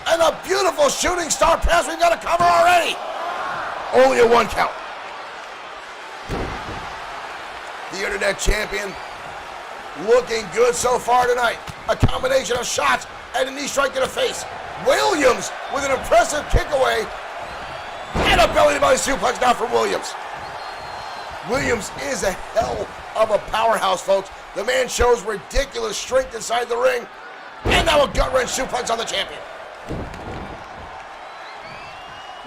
And a beautiful shooting star pass. We've got a cover already. Only a 1 count. The Internet Champion looking good so far tonight. A combination of shots and a knee strike to the face. Williams with an impressive kick away and a belly-to-belly suplex now from Williams. Williams is a hell of a powerhouse, folks. The man shows ridiculous strength inside the ring. And now a gut-wrench suplex on the champion.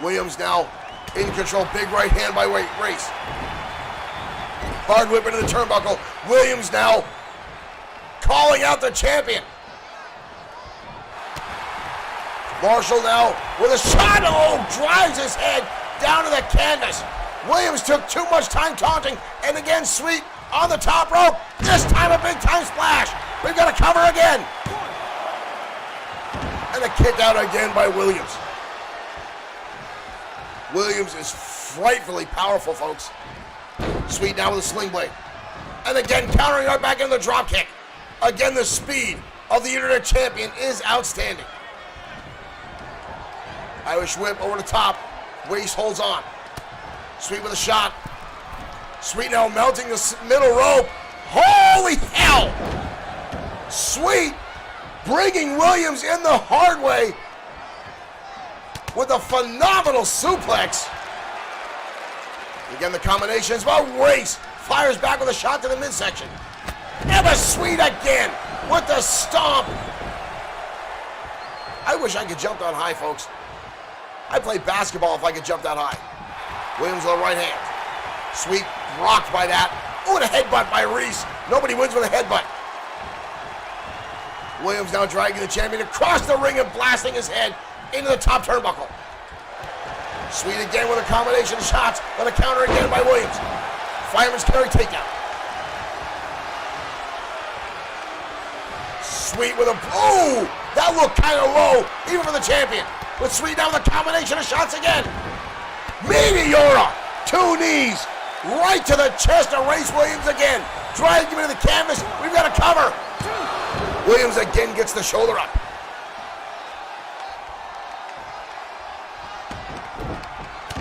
Williams now in control. Big right hand by Race. Hard whip into the turnbuckle. Williams now calling out the champion. Marshall now with a shot. Oh, drives his head down to the canvas. Williams took too much time taunting, and again, Sweet on the top rope. This time a big time splash. We've got a cover again. And a kick out again by Williams. Williams is frightfully powerful, folks. Sweet now with a sling blade. And again, countering right back into the drop kick. Again, the speed of the Internet Champion is outstanding. Irish whip over the top. Race holds on. Sweet with a shot. Sweet now melting the middle rope. Holy hell! Sweet bringing Williams in the hard way with a phenomenal suplex. Again, the combinations, but Race fires back with a shot to the midsection. Emma Sweet again with the stomp. I wish I could jump that high, folks. I'd play basketball if I could jump that high. Williams with the right hand. Sweet rocked by that. Oh, and a headbutt by Reese. Nobody wins with a headbutt. Williams now dragging the champion across the ring and blasting his head into the top turnbuckle. Sweet again with a combination of shots, and a counter again by Williams. Fireman's carry takedown. Sweet with a, oh, that looked kind of low, even for the champion. With Sweet now with a combination of shots again. Meteora, 2 knees, right to the chest of Race Williams again. Dragging him into the canvas, we've got a cover. Williams again gets the shoulder up.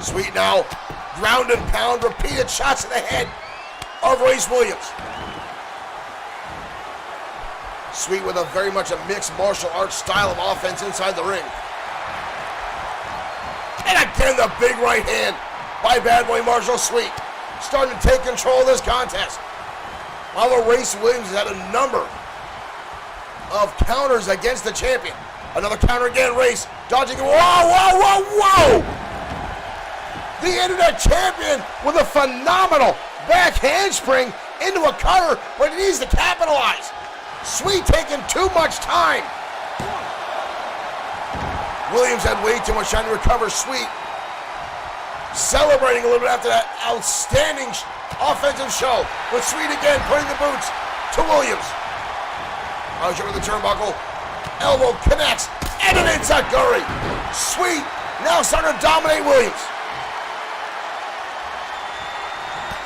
Sweet now, ground and pound, repeated shots to the head of Race Williams. Sweet with a very much a mixed martial arts style of offense inside the ring. And again, the big right hand by Bad Boy Marshall Sweet, starting to take control of this contest. While Race Williams has had a number of counters against the champion. Another counter again, Race dodging. Whoa, whoa, whoa, whoa! The Internet Champion with a phenomenal back handspring into a cutter, but he needs to capitalize. Sweet taking too much time. Williams had way too much time to recover. Sweet celebrating a little bit after that outstanding offensive show. With Sweet again putting the boots to Williams. Over the turnbuckle, elbow connects, and an inside guri. Sweet now starting to dominate Williams.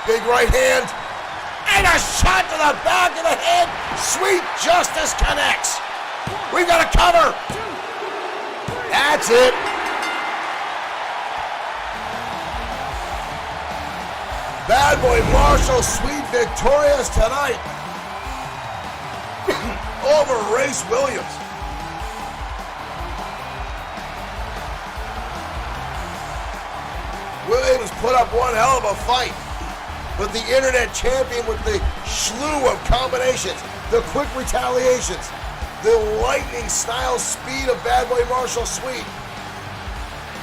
Big right hand, and a shot to the back of the head. Sweet Justice connects. We've got a cover. That's it. Bad Boy Marshall Sweet victorious tonight over Race Williams. Williams put up one hell of a fight. But the Internet Champion with the slew of combinations, the quick retaliations, the lightning style speed of Bad Boy Marshall Sweet,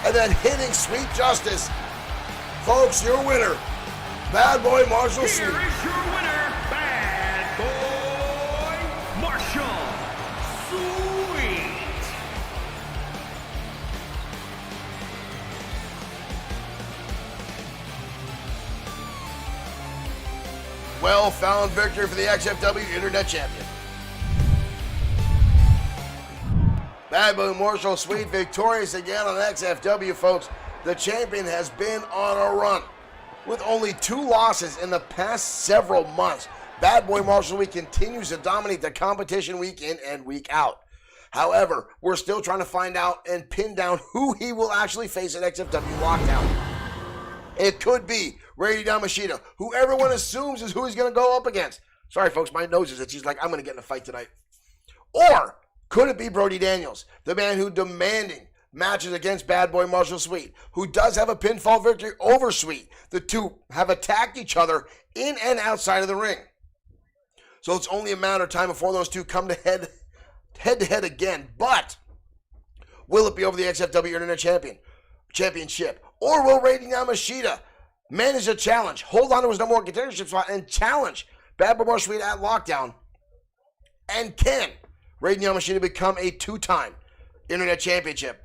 and then hitting Sweet Justice. Folks, your winner, Bad Boy Marshall Sweet. Here is your winner, Bad Boy Marshall Sweet. Well-found victory for the XFW Internet Champion. Bad Boy Marshall Sweet victorious again on XFW, folks. The champion has been on a run with only 2 losses in the past several months. Bad Boy Marshall Sweet continues to dominate the competition week in and week out. However, we're still trying to find out and pin down who he will actually face at XFW Lockdown. It could be Raiden Yamasita, who everyone assumes is who he's going to go up against. Sorry, folks, my nose is itchy. He's like, I'm going to get in a fight tonight. Or could it be Brody Daniels, the man who demanding matches against Bad Boy Marshall Sweet, who does have a pinfall victory over Sweet. The two have attacked each other in and outside of the ring. So it's only a matter of time before those two come to head to head again. But will it be over the XFW Internet Championship? Or will Raiden Yamasita manage a challenge, hold on to his number 1 contendership spot, and challenge Bad Boy Marshall Sweet at Lockdown? And can Raiden Yamasita become a 2-time Internet Championship?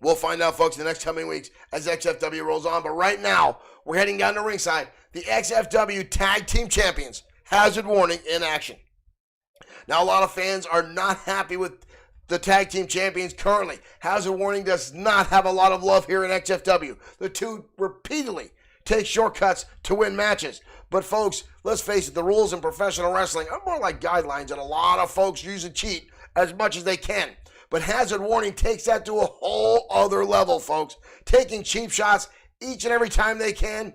We'll find out, folks, in the next coming weeks as XFW rolls on. But right now, we're heading down to ringside. The XFW Tag Team Champions, Hazard Warning, in action. Now, a lot of fans are not happy with the Tag Team Champions currently. Hazard Warning does not have a lot of love here in XFW. The two repeatedly take shortcuts to win matches. But folks, let's face it, the rules in professional wrestling are more like guidelines, and a lot of folks usually cheat as much as they can. But Hazard Warning takes that to a whole other level, folks. Taking cheap shots each and every time they can,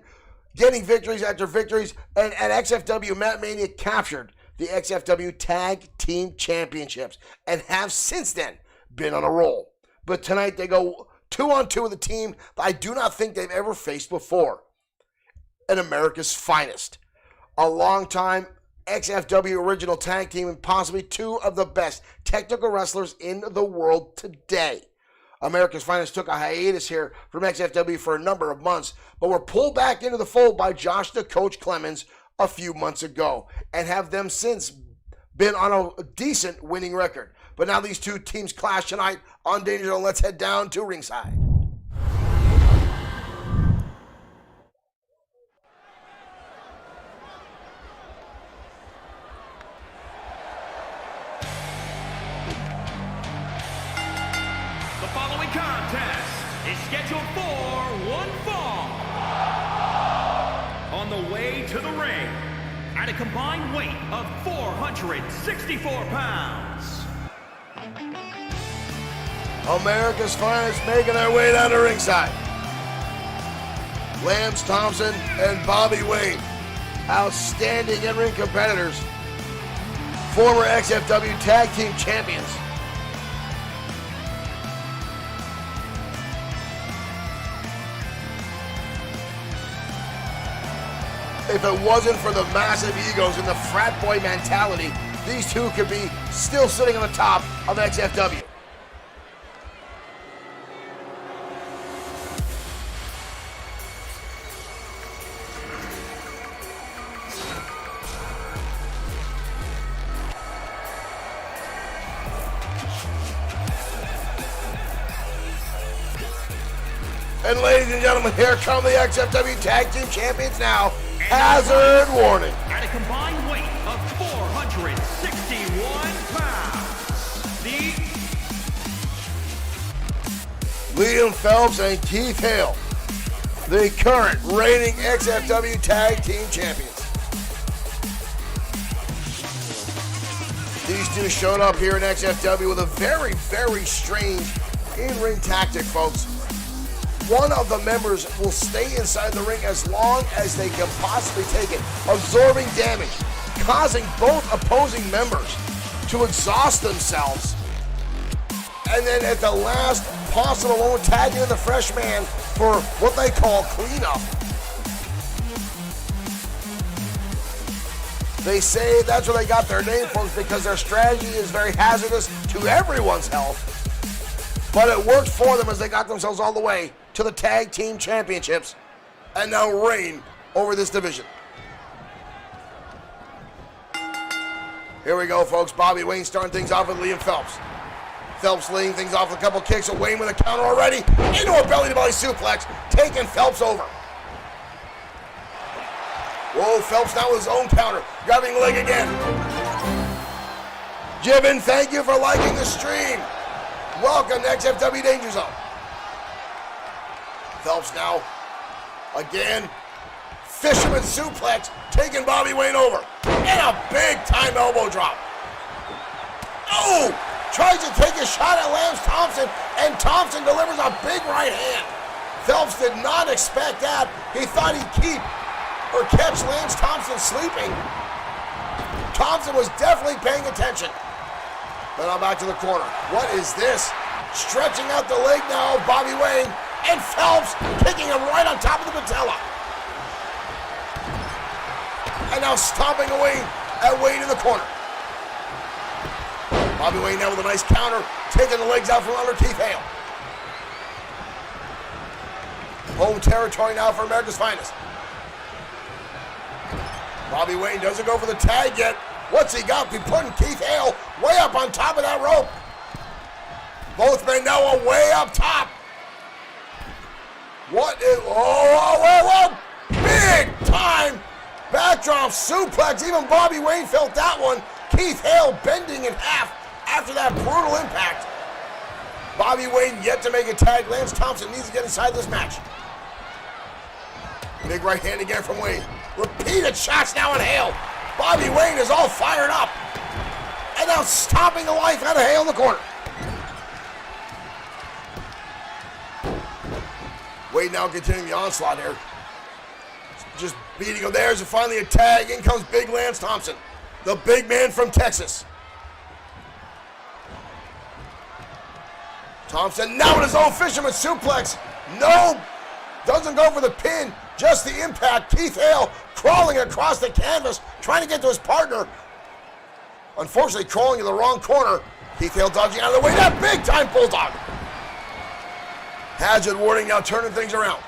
getting victories after victories, and at XFW, Matt Mania captured the XFW Tag Team Championships and have since then been on a roll. But tonight they go 2-on-2 with a team that I do not think they've ever faced before. And America's finest. A long-time XFW original tag team and possibly two of the best technical wrestlers in the world today. America's Finest took a hiatus here from XFW for a number of months, but were pulled back into the fold by Josh the Coach Clemens a few months ago, and have them since been on a decent winning record. But now these two teams clash tonight on Danger Zone. Let's head down to ringside. The following contest is scheduled for one fall. On the way to the ring, at a combined weight of 464 pounds. America's Finest making their way down to ringside. Lance Thompson and Bobby Wayne, outstanding in-ring competitors, former XFW Tag Team Champions. If it wasn't for the massive egos and the frat boy mentality, these two could be still sitting on the top of XFW. And ladies and gentlemen, here come the XFW Tag Team Champions now. Hazard warning. At a combined weight of 461 pounds, Liam Phelps and Keith Hale, the current reigning XFW Tag Team Champions. These two showed up here in XFW with a very, very strange in-ring tactic, folks. One of the members will stay inside the ring as long as they can possibly take it, absorbing damage, causing both opposing members to exhaust themselves. And then at the last possible moment, tagging in the fresh man for what they call cleanup. They say that's where they got their name from, because their strategy is very hazardous to everyone's health. But it worked for them as they got themselves all the way to the Tag Team Championships and now reign over this division. Here we go, folks. Bobby Wayne starting things off with Liam Phelps. Phelps leading things off with a couple kicks, and Wayne with a counter already into a belly-to-belly suplex, taking Phelps over. Whoa, Phelps now with his own counter, grabbing the leg again. Jibbin, thank you for liking the stream. Welcome to XFW Danger Zone. Phelps now, again, fisherman suplex, taking Bobby Wayne over. And a big-time elbow drop. Oh! Tries to take a shot at Lance Thompson, and Thompson delivers a big right hand. Phelps did not expect that. He thought he'd keep or catch Lance Thompson sleeping. Thompson was definitely paying attention. But now back to the corner. What is this? Stretching out the leg now of Bobby Wayne, and Phelps kicking him right on top of the patella. And now stomping away at Wayne in the corner. Bobby Wayne now with a nice counter, taking the legs out from under Keith Hale. Home territory now for America's Finest. Bobby Wayne doesn't go for the tag yet. What's he got? He's putting Keith Hale way up on top of that rope. Both men now are way up top. What is, whoa. Big time backdrop suplex. Even Bobby Wayne felt that one. Keith Hale bending in half after that brutal impact. Bobby Wayne yet to make a tag. Lance Thompson needs to get inside this match. Big right hand again from Wayne. Repeated shots now on Hale. Bobby Wayne is all fired up. And now stomping the life out of Hale in the corner. Wayne now continuing the onslaught here. just beating him. There's finally a tag. In comes Big Lance Thompson, the big man from Texas. Thompson now with his own fisherman suplex. No, doesn't go for the pin, just the impact. Keith Hale crawling across the canvas, trying to get to his partner. Unfortunately, crawling in the wrong corner. Keith Hale dodging out of the way. That big time bulldog. Hazard warning now, turning things around.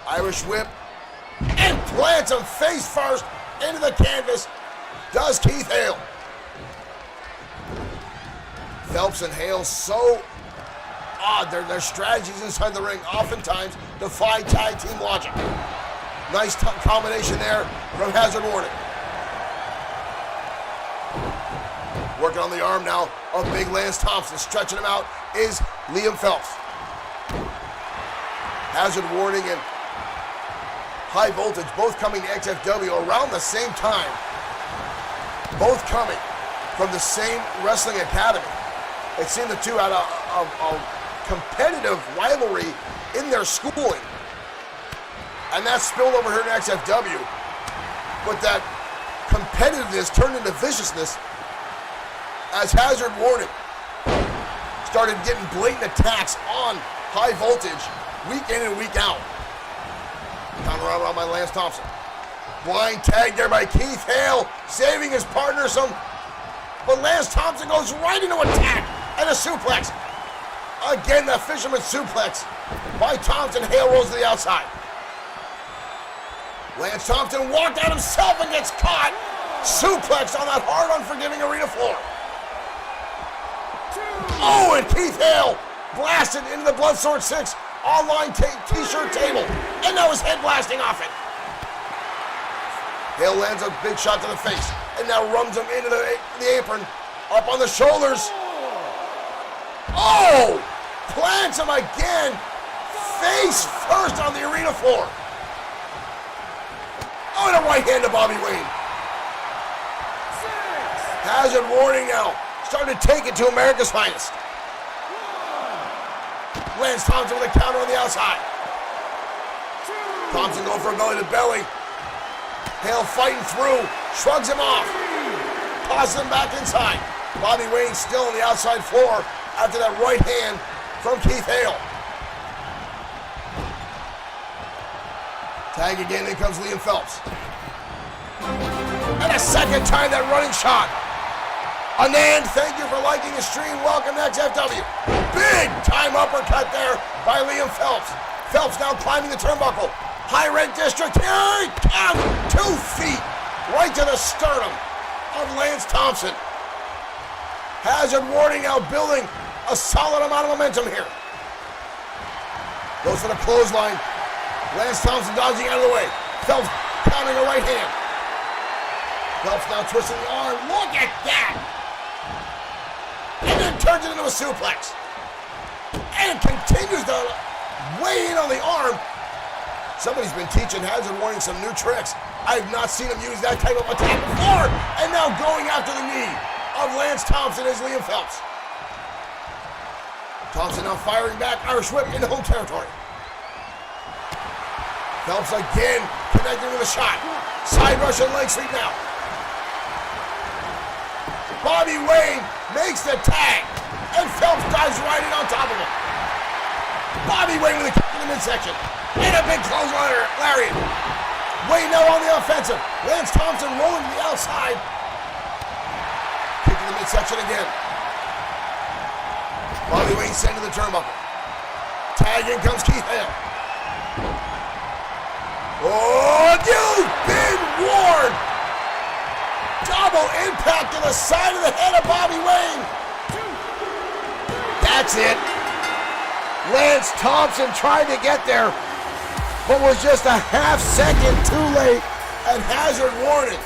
Irish whip, and plants him face first into the canvas. Does Keith Hale. Phelps and Hale so odd. Their strategies inside the ring oftentimes defy tag team logic. Nice combination there from Hazard Warning. Working on the arm now of Big Lance Thompson. Stretching him out is Liam Phelps. Hazard Warning and High Voltage both coming to XFW around the same time. Both coming from the same wrestling academy. It seemed the two had a competitive rivalry in their schooling. And that spilled over here in XFW. But that competitiveness turned into viciousness as Hazard Warning started getting blatant attacks on High Voltage week in and week out. Counter around by Lance Thompson. Blind tag there by Keith Hale, saving his partner some. But Lance Thompson goes right into attack and a suplex. Again, the fisherman suplex by Thompson. Hale rolls to the outside. Lance Thompson walked out himself and gets caught. Suplex on that hard, unforgiving arena floor. Oh, and Keith Hale blasted into the Bloodsport 6 online t-shirt table. And now his head blasting off it. Hale lands a big shot to the face. And now runs him into the apron. Up on the shoulders. Oh! Plants him again. Face first on the arena floor. Oh, and a right hand to Bobby Wayne. Hazard Warning now. Starting to take it to America's finest. Lance Thompson with a counter on the outside. Thompson going for a belly to belly. Hale fighting through. Shrugs him off. Tosses him back inside. Bobby Wayne still on the outside floor after that right hand from Keith Hale. Tag again, in comes Liam Phelps. And a second time that running shot. Anand, thank you for liking the stream. Welcome to XFW. Big time uppercut there by Liam Phelps. Phelps now climbing the turnbuckle. High red district. Here he comes. 2 feet right to the sternum of Lance Thompson. Hazard Warning now building a solid amount of momentum here. Goes for the clothesline. Lance Thompson dodging out of the way. Phelps countering a right hand. Phelps now twisting the arm. Look at that. And then turns it into a suplex. And continues to weigh in on the arm. Somebody's been teaching Hazard Warning some new tricks. I've not seen him use that type of attack before. And now going after the knee of Lance Thompson is Liam Phelps. Thompson now firing back. Irish whip into home territory. Phelps again connecting with a shot. Side Russian leg sweep now. Bobby Wayne makes the tag. And Phelps dives right in on top of him. Bobby Wayne with a kick in the midsection. And a big clothesline lariat. Wayne now on the offensive. Lance Thompson rolling to the outside. Kick in the midsection again. Bobby Wayne sent to the turnbuckle. Tag in comes Keith Hale. Oh, you've been warned! Double impact to the side of the head of Bobby Wayne. That's it. Lance Thompson tried to get there, but was just a half second too late. And Hazard Warning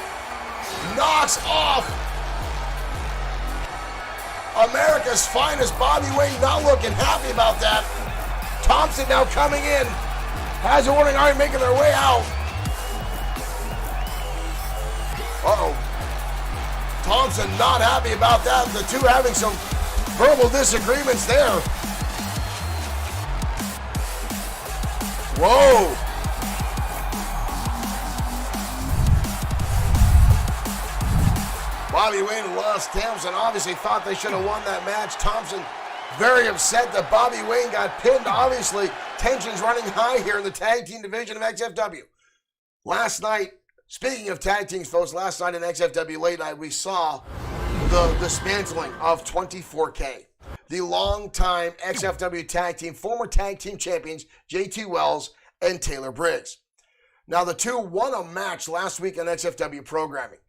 knocks off America's finest. Bobby Wayne not looking happy about that. Thompson now coming in. Hazard Warning already making their way out. Uh-oh. Thompson not happy about that. The two having some verbal disagreements there. Whoa. Bobby Wayne and Lance Thompson obviously thought they should have won that match. Thompson very upset that Bobby Wayne got pinned. Obviously, tensions running high here in the tag team division of XFW. Last night, speaking of tag teams, folks, last night in XFW Late Night, we saw the dismantling of 24K. The longtime XFW tag team, former tag team champions, JT Wells and Taylor Briggs. Now, the two won a match last week on XFW programming.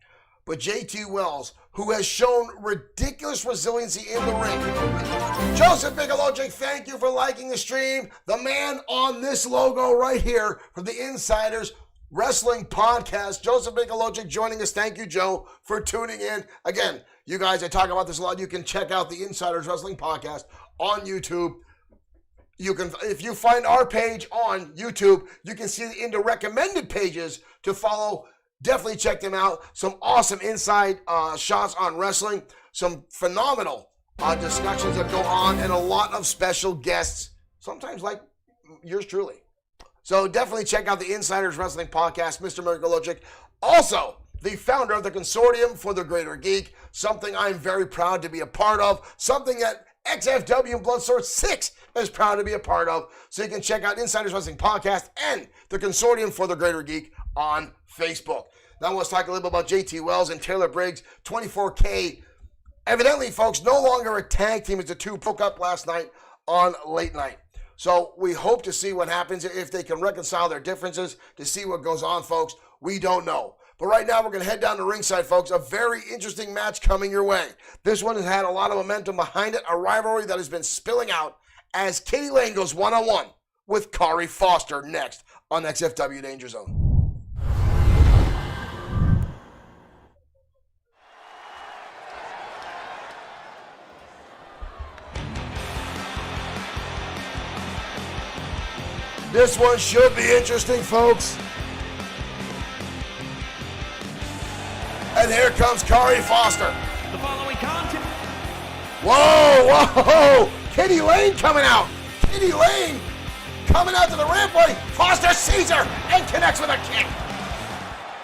But JT Wells, who has shown ridiculous resiliency in the ring. Joseph Bigalogic, thank you for liking the stream. The man on this logo right here from the Insiders Wrestling Podcast. Joseph Bigalogic joining us. Thank you, Joe, for tuning in. Again, you guys, I talk about this a lot. You can check out the Insiders Wrestling Podcast on YouTube. You can, if you find our page on YouTube, you can see in the recommended pages to follow. Definitely check them out. Some awesome inside shots on wrestling. Some phenomenal discussions that go on, and a lot of special guests, sometimes like yours truly. So definitely check out the Insiders Wrestling Podcast, Mr. Bigalogic. Also, the founder of the Consortium for the Greater Geek, something I'm very proud to be a part of, something that XFW and Bloodsport 6 is proud to be a part of. So you can check out Insiders Wrestling Podcast and the Consortium for the Greater Geek on Facebook. Now let's talk a little bit about JT Wells and Taylor Briggs. 24K, evidently, folks, no longer a tag team as the two broke up last night on Late Night. So we hope to see what happens if they can reconcile their differences, to see what goes on, folks. We don't know. But right now, we're going to head down to ringside, folks. A very interesting match coming your way. This one has had a lot of momentum behind it, a rivalry that has been spilling out as Katie Lane goes one-on-one with Kari Foster next on XFW Danger Zone. This one should be interesting, folks. And here comes Kari Foster. The following content. Whoa, whoa! Kitty Lane coming out. Kitty Lane coming out to the rampway. Foster sees her and connects with a kick.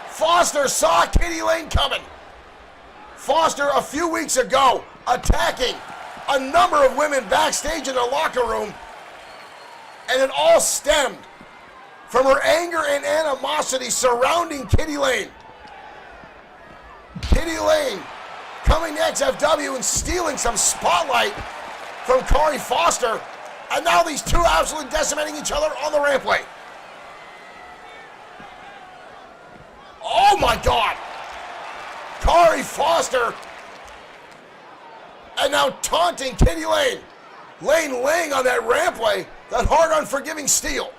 Foster saw Kitty Lane coming. Foster, a few weeks ago, attacking a number of women backstage in the locker room. And it all stemmed from her anger and animosity surrounding Kitty Lane. Kitty Lane coming to XFW and stealing some spotlight from Kari Foster. And now these two absolutely decimating each other on the rampway. Oh my God. Kari Foster. And now taunting Kitty Lane. Lane laying on that rampway. That hard, unforgiving steel.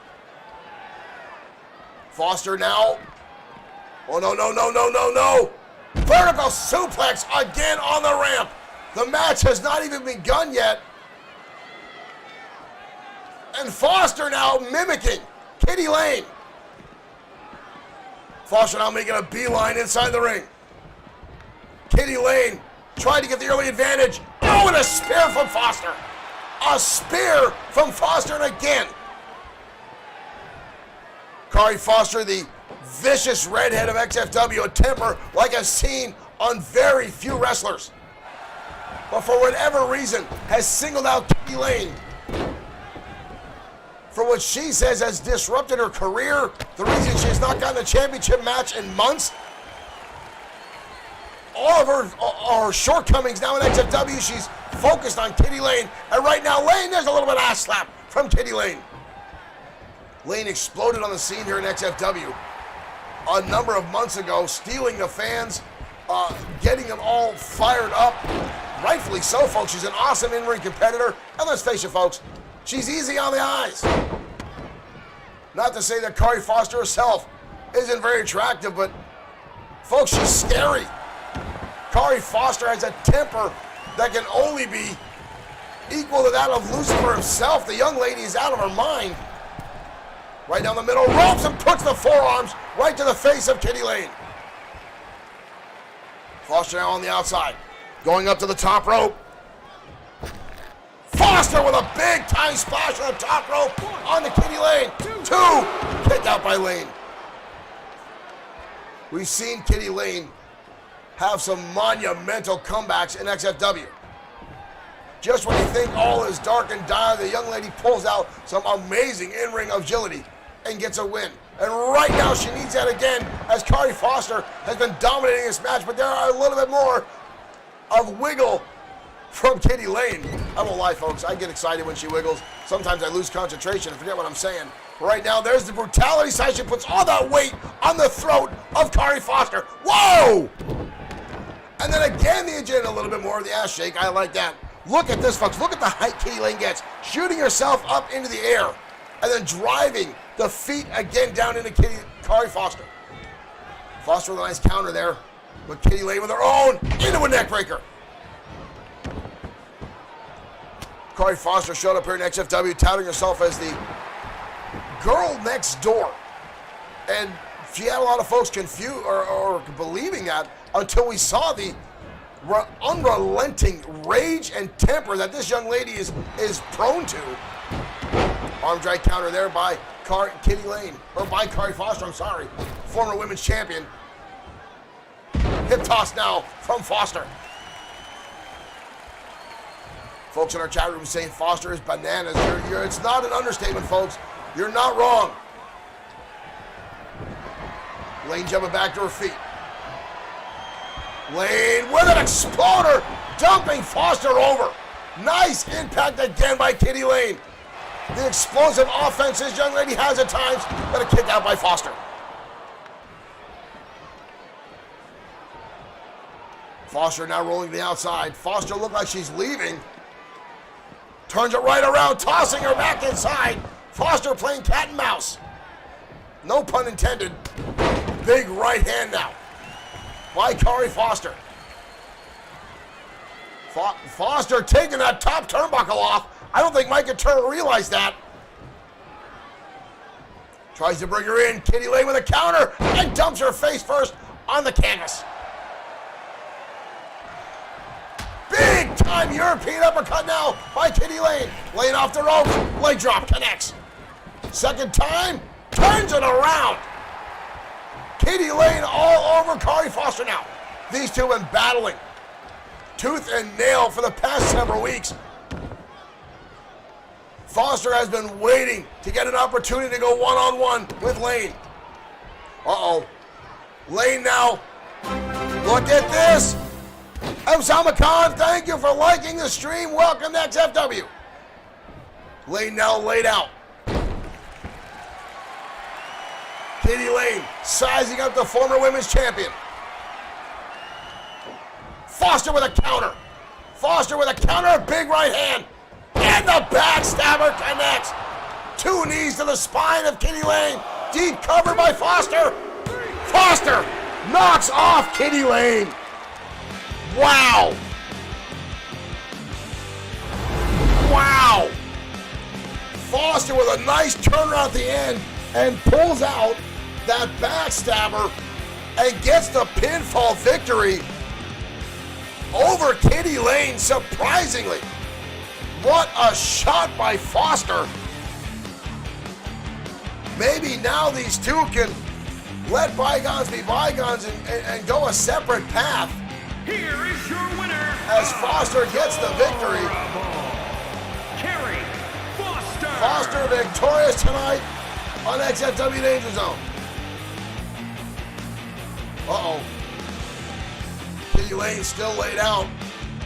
Foster now. Oh, no, no, no, no, no, no. Vertical suplex again on the ramp. The match has not even begun yet. And Foster now mimicking Kitty Lane. Foster now making a beeline inside the ring. Kitty Lane tried to get the early advantage. Oh, and a spear from Foster. A spear from Foster, and again. Kari Foster, the vicious redhead of XFW, a temper like I've seen on very few wrestlers. But for whatever reason, has singled out Kitty Lane for what she says has disrupted her career, the reason she has not gotten a championship match in months. All of her shortcomings now in XFW, she's focused on Kitty Lane. And right now, Lane, there's a little bit of ass slap from Kitty Lane. Lane exploded on the scene here in XFW a number of months ago, stealing the fans, getting them all fired up. Rightfully so, folks. She's an awesome in-ring competitor. And let's face it, folks, she's easy on the eyes. Not to say that Kari Foster herself isn't very attractive, but, folks, she's scary. Kari Foster has a temper that can only be equal to that of Lucifer himself. The young lady is out of her mind. Right down the middle, ropes and puts the forearms right to the face of Kitty Lane. Foster now on the outside, going up to the top rope. Foster with a big time splash on the top rope on the Kitty Lane. Two, kicked out by Lane. We've seen Kitty Lane have some monumental comebacks in XFW. Just when you think all is dark and dire, the young lady pulls out some amazing in-ring agility and gets a win. And right now she needs that again, as Kari Foster has been dominating this match, but there are a little bit more of wiggle from Kitty Lane. I won't lie, folks, I get excited when she wiggles. Sometimes I lose concentration and forget what I'm saying. Right now, there's the brutality side. She puts all that weight on the throat of Kari Foster. Whoa! And then again, the agility, a little bit more of the ass shake. I like that. Look at this, folks. Look at the height Kitty Lane gets. Shooting herself up into the air and then driving the feet again down into Kari Foster. Foster with a nice counter there, but Kitty Lane with her own into a neck breaker. Kari Foster showed up here in XFW touting herself as the girl next door. And she had a lot of folks confused or believing that until we saw the unrelenting rage and temper that this young lady is prone to. Arm drag counter there by Kitty Lane, or by Kari Foster, I'm sorry. Former women's champion. Hip toss now from Foster. Folks in our chat room saying Foster is bananas. It's not an understatement, folks. You're not wrong. Lane jumping back to her feet. Lane with an exploder, dumping Foster over. Nice impact again by Kitty Lane. The explosive offense this young lady has at times, but a kick out by Foster. Foster now rolling to the outside. Foster looked like she's leaving. Turns it right around, tossing her back inside. Foster playing cat and mouse. No pun intended. Big right hand now by Kari Foster. Foster taking that top turnbuckle off. I don't think Mike and Turner realized that. Tries to bring her in. Kitty Lane with a counter and dumps her face first on the canvas. Big time European uppercut now by Kitty Lane. Lane off the ropes. Leg drop connects. Second time, turns it around. Kitty Lane all over Kari Foster now. These two have been battling tooth and nail for the past several weeks. Foster has been waiting to get an opportunity to go one-on-one with Lane. Uh-oh. Lane now. Look at this. Osama Khan, thank you for liking the stream. Welcome to XFW. Lane now laid out. Kitty Lane sizing up the former women's champion. Foster with a counter. Foster with a counter, big right hand. And the backstabber connects. Two knees to the spine of Kitty Lane. Deep cover by Foster. Foster knocks off Kitty Lane. Wow. Wow. Foster with a nice turner at the end and pulls out that backstabber and gets the pinfall victory over Kitty Lane, surprisingly. What a shot by Foster. Maybe now these two can let bygones be bygones and go a separate path. Here is your winner, as Foster gets the victory. Kari Foster. Foster victorious tonight on XFW Danger Zone. Uh-oh. Kitty Lane still laid out.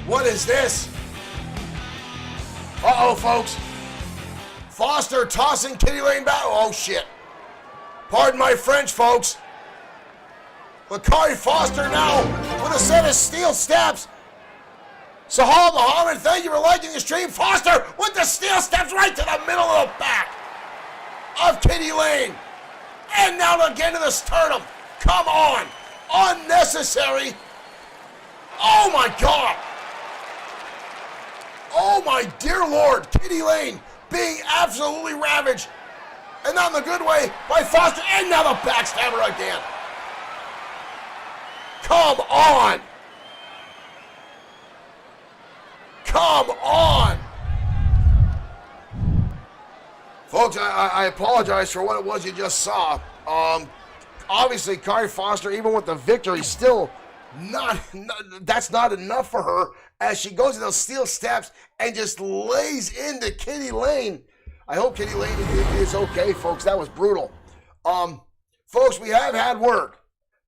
What is this? Uh-oh, folks. Foster tossing Kitty Lane back. Oh, shit. Pardon my French, folks. But Kari Foster now with a set of steel steps. Sahal Muhammad, thank you for liking the stream. Foster with the steel steps right to the middle of the back of Kitty Lane. And now again to the sternum. Come on. Unnecessary. Oh, my God. Oh, my dear Lord. Kitty Lane being absolutely ravaged. And not in the good way by Foster. And now the backstabber again. Come on. Come on. Folks, I apologize for what it was you just saw. Obviously, Kari Foster, even with the victory, still That's not enough for her as she goes to those steel steps and just lays into Kitty Lane. I hope Kitty Lane is okay, folks. That was brutal. Folks, we have had word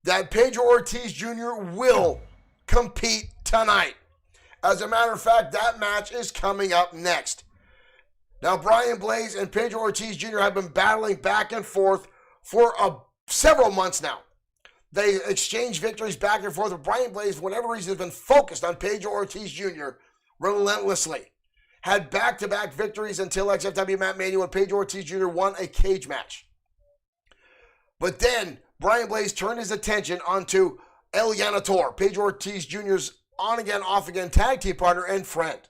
that Pedro Ortiz Jr. will compete tonight. As a matter of fact, that match is coming up next. Now, Brian Blaze and Pedro Ortiz Jr. have been battling back and forth for several months now. They exchange victories back and forth, but Brian Blaze, for whatever reason, has been focused on Pedro Ortiz Jr. relentlessly. Had back-to-back victories until XFW Matt Mania when Pedro Ortiz Jr. won a cage match. But then, Brian Blaze turned his attention onto El Yanator, Pedro Ortiz Jr.'s on-again, off-again tag team partner and friend.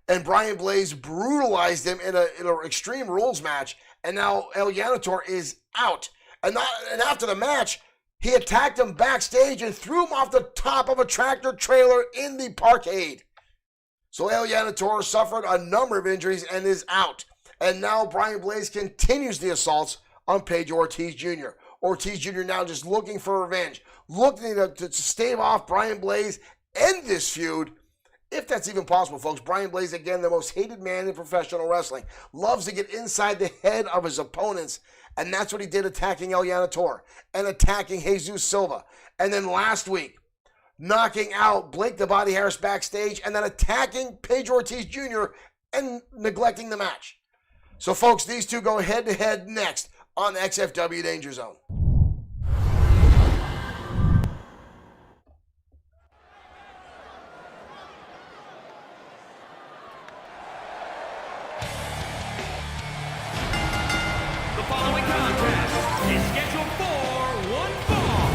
And Brian Blaze brutalized him in an Extreme Rules match, and now El Yanator is out. And after the match, he attacked him backstage and threw him off the top of a tractor trailer in the parkade. So El Yanator suffered a number of injuries and is out. And now Brian Blaze continues the assaults on Pedro Ortiz Jr. Ortiz Jr. now just looking for revenge, looking to stave off Brian Blaze, end this feud, if that's even possible, folks. Brian Blaze, again, the most hated man in professional wrestling, loves to get inside the head of his opponents, and that's what he did attacking El Yanator and attacking Jesus Silva. And then last week, knocking out Blake the Body Harris backstage and then attacking Pedro Ortiz Jr. and neglecting the match. So, folks, these two go head-to-head next on XFW Danger Zone. The following contest is scheduled for one fall.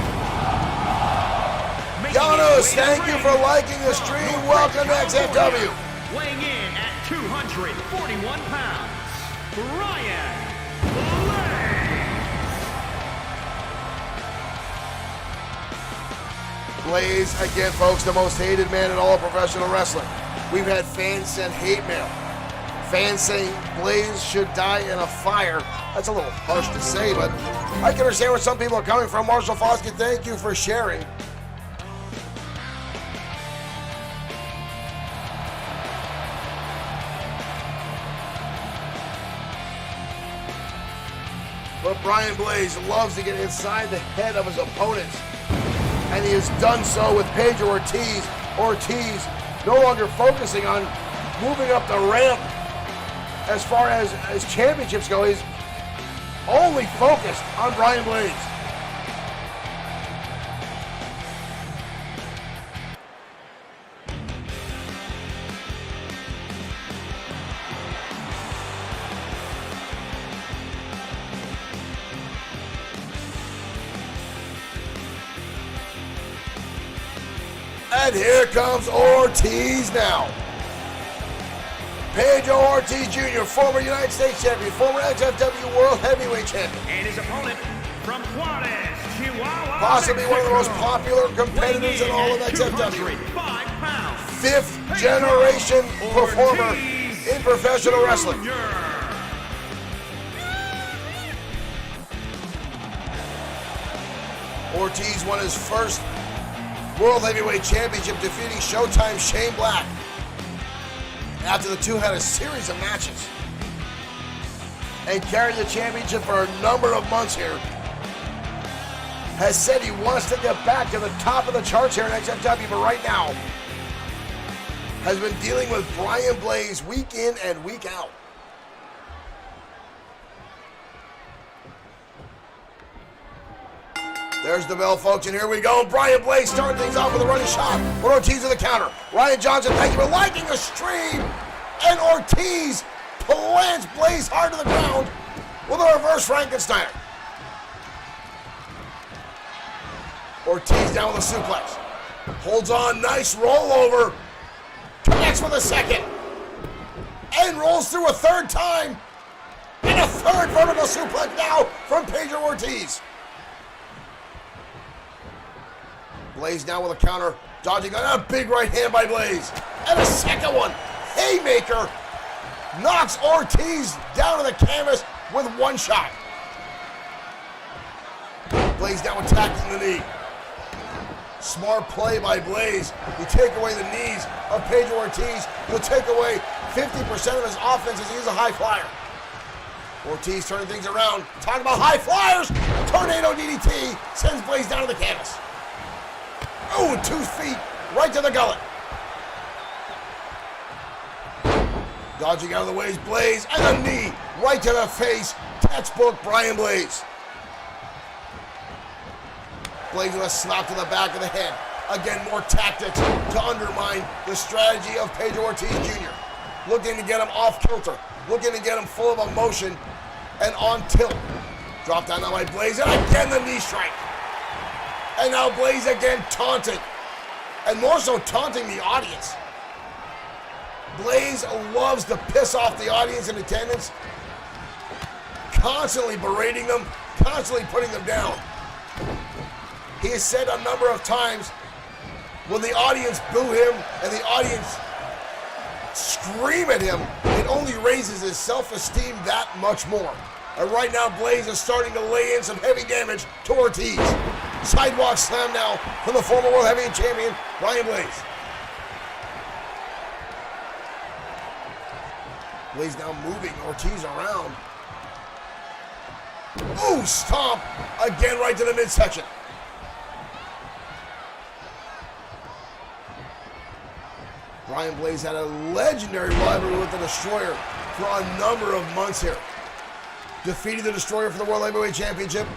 Janos, thank you for liking the stream. Welcome to XFW. Weighing in at 241 pounds, Brian Blaze, again, folks, the most hated man in all of professional wrestling. We've had fans send hate mail. Fans saying Blaze should die in a fire. That's a little harsh to say, but I can understand where some people are coming from. Marshall Foskett, thank you for sharing. But Brian Blaze loves to get inside the head of his opponents. And he has done so with Pedro Ortiz. Ortiz no longer focusing on moving up the ramp as far as championships go. He's only focused on Brian Blaze. And here comes Ortiz now. Pedro Ortiz Jr., former United States champion, former XFW World Heavyweight champion. and his opponent from Juarez, Chihuahua, Possibly one of the most Mexico. popular competitors in all of XFW. 205 pounds. Fifth generation performer in professional wrestling. Jr. Ortiz won his first World Heavyweight Championship, defeating Showtime's Shane Black. After the two had a series of matches and carried the championship for a number of months here, has said he wants to get back to the top of the charts here in XFW, but right now has been dealing with Brian Blaze week in and week out. There's the bell, folks, and here we go. Brian Blaze starting things off with a running shot. With Ortiz to the counter. Ryan Johnson, thank you for liking the stream. And Ortiz plants Blaze hard to the ground with a reverse Frankensteiner. Ortiz down with a suplex. Holds on, nice rollover. Connects with a second. And rolls through a third time. And a third vertical suplex now from Pedro Ortiz. Blaze now with a counter, dodging a big right hand by Blaze. And a second one, haymaker, knocks Ortiz down to the canvas with one shot. Blaze now attacking the knee. Smart play by Blaze. You take away the knees of Pedro Ortiz, you'll take away 50% of his offense as he's a high flyer. Ortiz turning things around. Talking about high flyers. Tornado DDT sends Blaze down to the canvas. Oh, 2 feet right to the gullet. Dodging out of the way is Blaze, and a knee right to the face. Textbook Brian Blaze. Blaze with a slap to the back of the head. Again, more tactics to undermine the strategy of Pedro Ortiz Jr. Looking to get him off kilter. Looking to get him full of emotion and on tilt. Drop down now by Blaze, and again the knee strike. And now Blaze again taunting. And more so taunting the audience. Blaze loves to piss off the audience in attendance. Constantly berating them, constantly putting them down. He has said a number of times, when the audience boo him and the audience scream at him, it only raises his self-esteem that much more. And right now, Blaze is starting to lay in some heavy damage to Ortiz. Sidewalk slam now from the former World Heavyweight Champion, Brian Blaze. Blaze now moving Ortiz around. Ooh, stomp! Again right to the midsection. Brian Blaze had a legendary rivalry with the Destroyer for a number of months here. Defeated the Destroyer for the World Heavyweight Championship.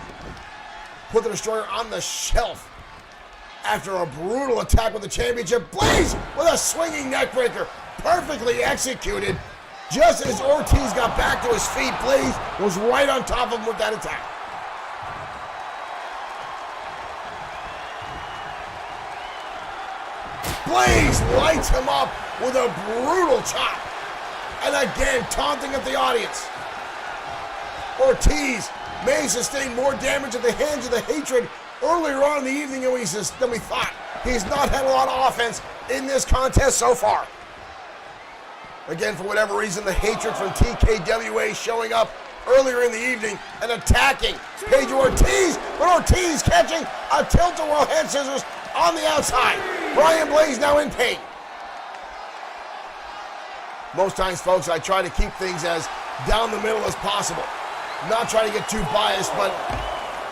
Put the Destroyer on the shelf after a brutal attack with the championship. Blaze with a swinging neckbreaker. Perfectly executed. Just as Ortiz got back to his feet, Blaze was right on top of him with that attack. Blaze lights him up with a brutal chop. And again, taunting at the audience. Ortiz may sustain more damage at the hands of the Hatred earlier on in the evening than we thought. He's not had a lot of offense in this contest so far. Again, for whatever reason, the Hatred from TKWA showing up earlier in the evening and attacking Pedro Ortiz, but Ortiz catching a tilt-a-whirl head scissors on the outside. Brian Blaze now in pain. Most times, folks, I try to keep things as down the middle as possible. Not trying to get too biased, but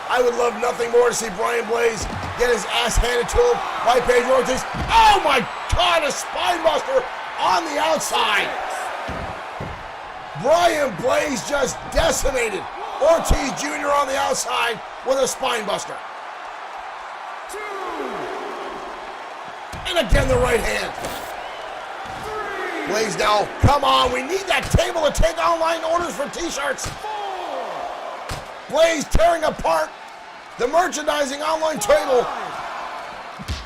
I would love nothing more to see Brian Blaze get his ass handed to him by Pedro Ortiz. Oh my God, a spine buster on the outside. Brian Blaze just decimated Ortiz Jr. on the outside with a spine buster. And again, the right hand. Blaze now, come on, we need that table to take online orders for t-shirts. Blaze tearing apart the merchandising online table.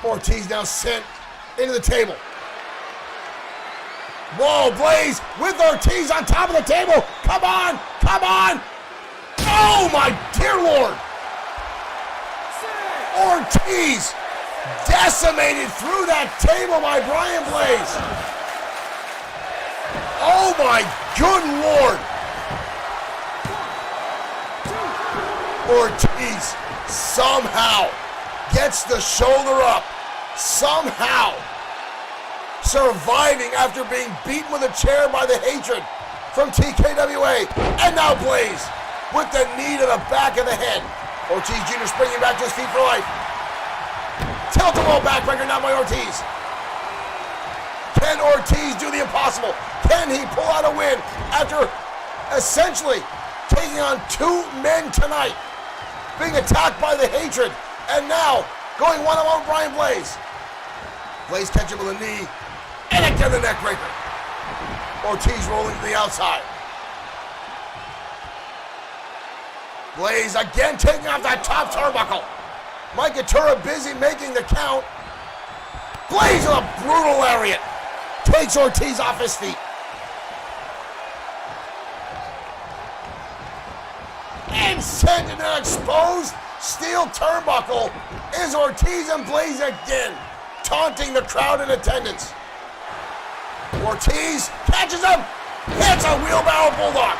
Ortiz now sent into the table. Whoa, Blaze with Ortiz on top of the table. Come on, come on. Oh my dear Lord. Ortiz decimated through that table by Brian Blaze. Oh my good Lord. Ortiz somehow gets the shoulder up. Somehow surviving after being beaten with a chair by the Hatred from TKWA. And now Blaze with the knee to the back of the head. Ortiz Jr. springing back to his feet for life. Tilt-a-whirl backbreaker now by Ortiz. Can Ortiz do the impossible? Can he pull out a win after essentially taking on 2 men tonight, being attacked by the Hatred, and now going one-on-one with Brian Blaze? Blaze catching with a knee, and again the neck breaker. Ortiz rolling to the outside. Blaze again taking off that top turnbuckle. Mike Atura busy making the count. Blaze with a brutal lariat. Takes Ortiz off his feet. And sent into an exposed steel turnbuckle is Ortiz and Blaze again, taunting the crowd in attendance. Ortiz catches him, hits a wheelbarrow bulldog.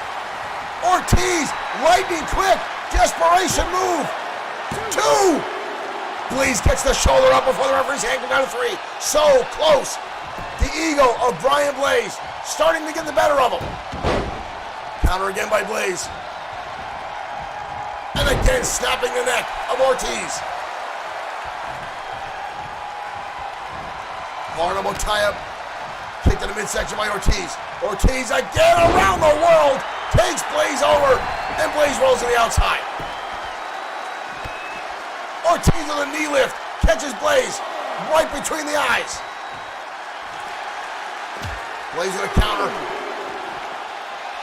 Ortiz, lightning quick, desperation move. 2. Blaze gets the shoulder up before the referee's hand goes down to 3. So close. The ego of Brian Blaze starting to get the better of him. Counter again by Blaze. And again snapping the neck of Ortiz. Vulnerable tie-up. Kick to the midsection by Ortiz. Ortiz again around the world. Takes Blaze over. And Blaze rolls to the outside. Ortiz with a knee lift. Catches Blaze right between the eyes. Blaze with a counter.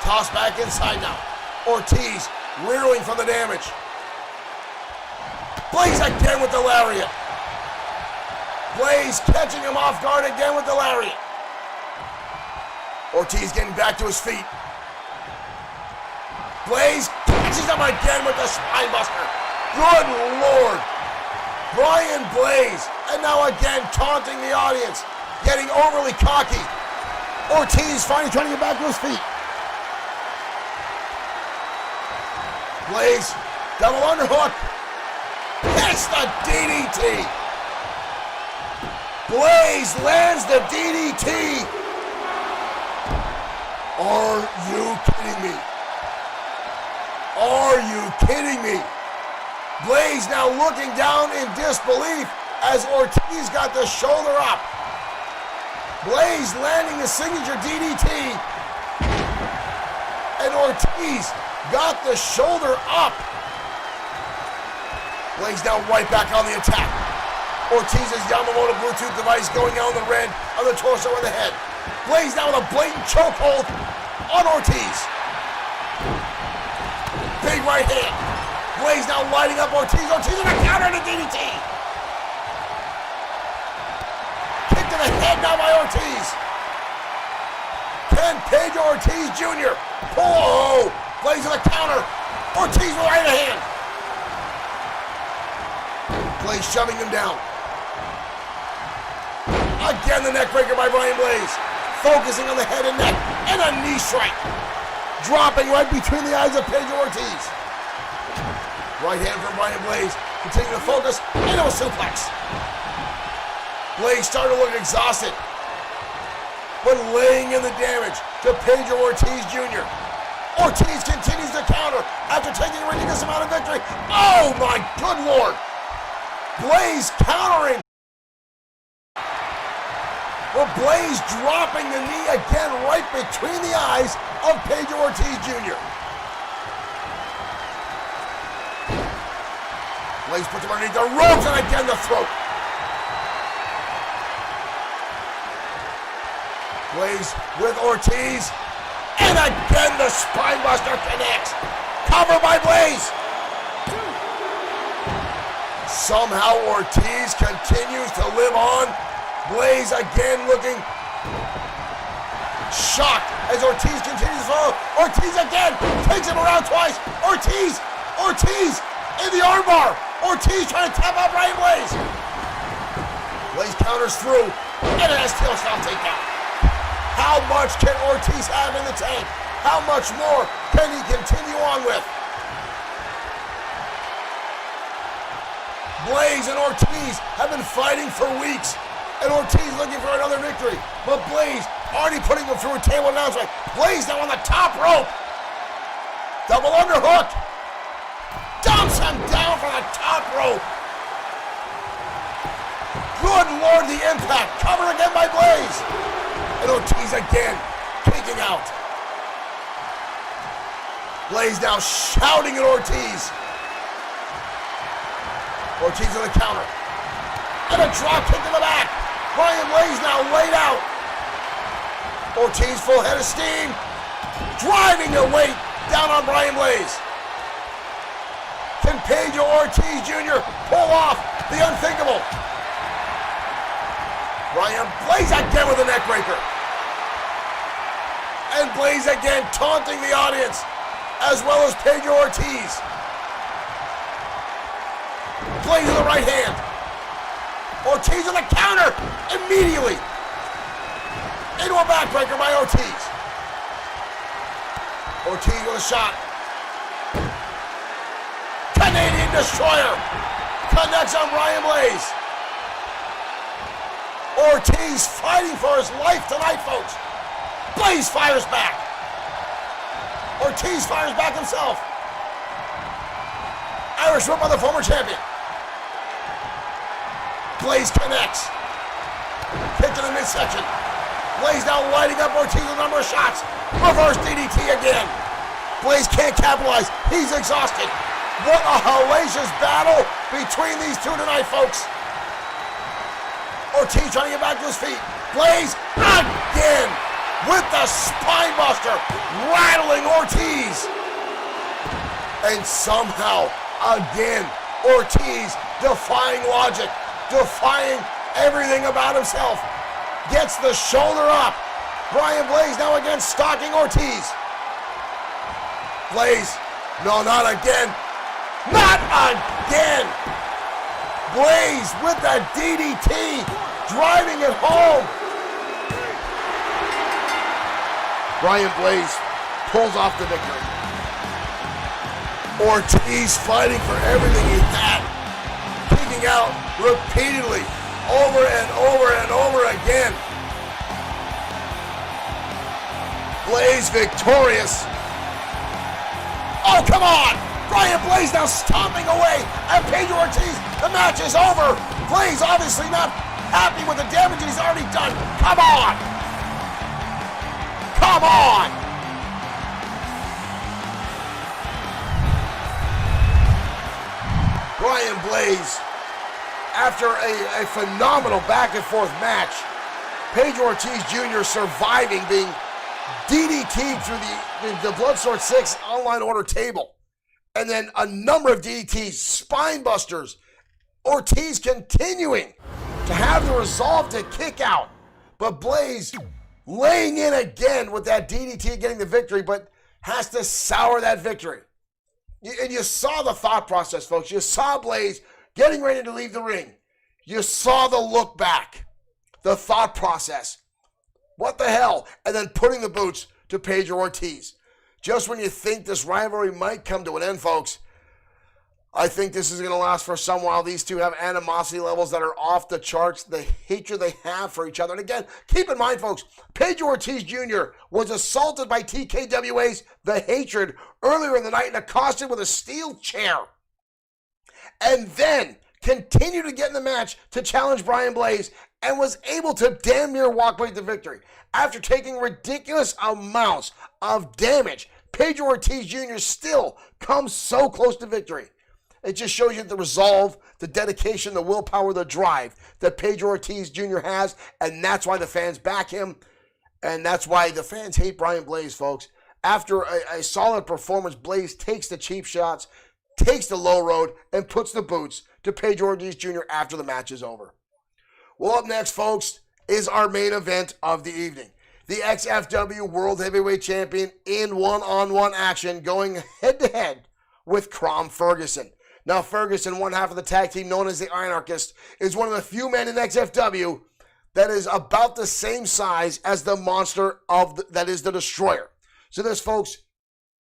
Toss back inside now. Ortiz reeling from the damage. Blaze again with the lariat. Blaze catching him off guard again with the lariat. Ortiz getting back to his feet. Blaze catches him again with the spine buster. Good Lord. Brian Blaze, and now again taunting the audience, getting overly cocky. Ortiz finally trying to get back to his feet. Blaze, double underhook. Hits the DDT. Blaze lands the DDT. Are you kidding me? Are you kidding me? Blaze now looking down in disbelief as Ortiz got the shoulder up. Blaze landing the signature DDT. And Ortiz got the shoulder up. Blaze now right back on the attack. Ortiz's Yamamoto Bluetooth device going down the red of the torso and the head. Blaze now with a blatant chokehold on Ortiz. Big right hand. Blaze now lighting up Ortiz. Ortiz on a counter to DDT. Kick to the head now by Ortiz. Can Pedro Ortiz Jr. pull? Blaze on the counter. Ortiz with right hand. Blaze shoving him down. Again the neck breaker by Brian Blaze. Focusing on the head and neck. And a knee strike. Dropping right between the eyes of Pedro Ortiz. Right hand from Brian Blaze. Continuing to focus. Into a suplex. Blaze starting to look exhausted. But laying in the damage to Pedro Ortiz Jr. Ortiz continues to counter after taking a ridiculous amount of victory. Oh my good Lord. Blaze countering. Well, Blaze dropping the knee again right between the eyes of Pedro Ortiz Jr. Blaze puts him underneath the ropes and again the throat. Blaze with Ortiz. And again the spinebuster connects. Cover by Blaze. Somehow Ortiz continues to live on. Blaze again looking shocked as Ortiz continues to follow. Ortiz again takes him around twice. Ortiz in the armbar. Ortiz trying to tap out Brian Blaze. Blaze counters through and an STL style takedown. How much can Ortiz have in the tank? How much more can he continue on with? Blaze and Ortiz have been fighting for weeks. And Ortiz looking for another victory. But Blaze already putting him through a table announcement. Blaze now on the top rope. Double underhook. Dumps him down from the top rope. Good Lord, the impact. Cover again by Blaze. And Ortiz again kicking out. Blaze now shouting at Ortiz. Ortiz on the counter. And a drop kick in the back. Brian Blaze now laid out. Ortiz full head of steam. Driving the weight down on Brian Blaze. Can Pedro Ortiz Jr. pull off the unthinkable? Brian Blaze again with a neck breaker. And Blaze again taunting the audience, as well as Pedro Ortiz. Blaze with the right hand. Ortiz on the counter immediately. Into a backbreaker by Ortiz. Ortiz with a shot. Canadian Destroyer connects on Brian Blaze. Ortiz fighting for his life tonight, folks. Blaze fires back. Ortiz fires back himself. Irish whip on the former champion. Blaze connects. Kick to the midsection. Blaze now lighting up Ortiz with a number of shots. Reverse DDT again. Blaze can't capitalize. He's exhausted. What a hellacious battle between these two tonight, folks. Ortiz trying to get back to his feet. Blaze again with the spine buster, rattling Ortiz. And somehow, again, Ortiz defying logic, defying everything about himself. Gets the shoulder up. Brian Blaze now again stalking Ortiz. Blaze, no, not again. Not again. Blaze with the DDT, driving it home. Brian Blaze pulls off the victory. Ortiz fighting for everything he had, kicking out repeatedly, over and over and over again. Blaze victorious. Oh, come on! Brian Blaze now stomping away at Pedro Ortiz. The match is over. Blaze obviously not happy with the damage he's already done. Come on! Come on! Brian Blaze, after a phenomenal back and forth match, Pedro Ortiz Jr. surviving being DDT'd through the Bloodsport 6 online order table. And then a number of DDTs, spine busters. Ortiz continuing to have the resolve to kick out. But Blaze laying in again with that DDT, getting the victory, but has to sour that victory. And you saw the thought process, folks. You saw Blaze getting ready to leave the ring. You saw the look back, the thought process. What the hell? And then putting the boots to Pedro Ortiz. Just when you think this rivalry might come to an end, folks, I think this is going to last for some while. These two have animosity levels that are off the charts, the hatred they have for each other. And again, keep in mind, folks, Pedro Ortiz Jr. was assaulted by TKWA's The Hatred earlier in the night and accosted with a steel chair. And then continued to get in the match to challenge Brian Blaze and was able to damn near walk away with the victory. After taking ridiculous amounts of damage, Pedro Ortiz Jr. still comes so close to victory. It just shows you the resolve, the dedication, the willpower, the drive that Pedro Ortiz Jr. has, and that's why the fans back him, and that's why the fans hate Brian Blaze, folks. After a solid performance, Blaze takes the cheap shots, takes the low road, and puts the boots to Pedro Ortiz Jr. after the match is over. Well, up next, folks, is our main event of the evening. The XFW World Heavyweight Champion in one-on-one action going head-to-head with Crom Ferguson. Now, Ferguson, one half of the tag team known as the Anarchist, is one of the few men in XFW that is about the same size as the monster that is the Destroyer. So this, folks,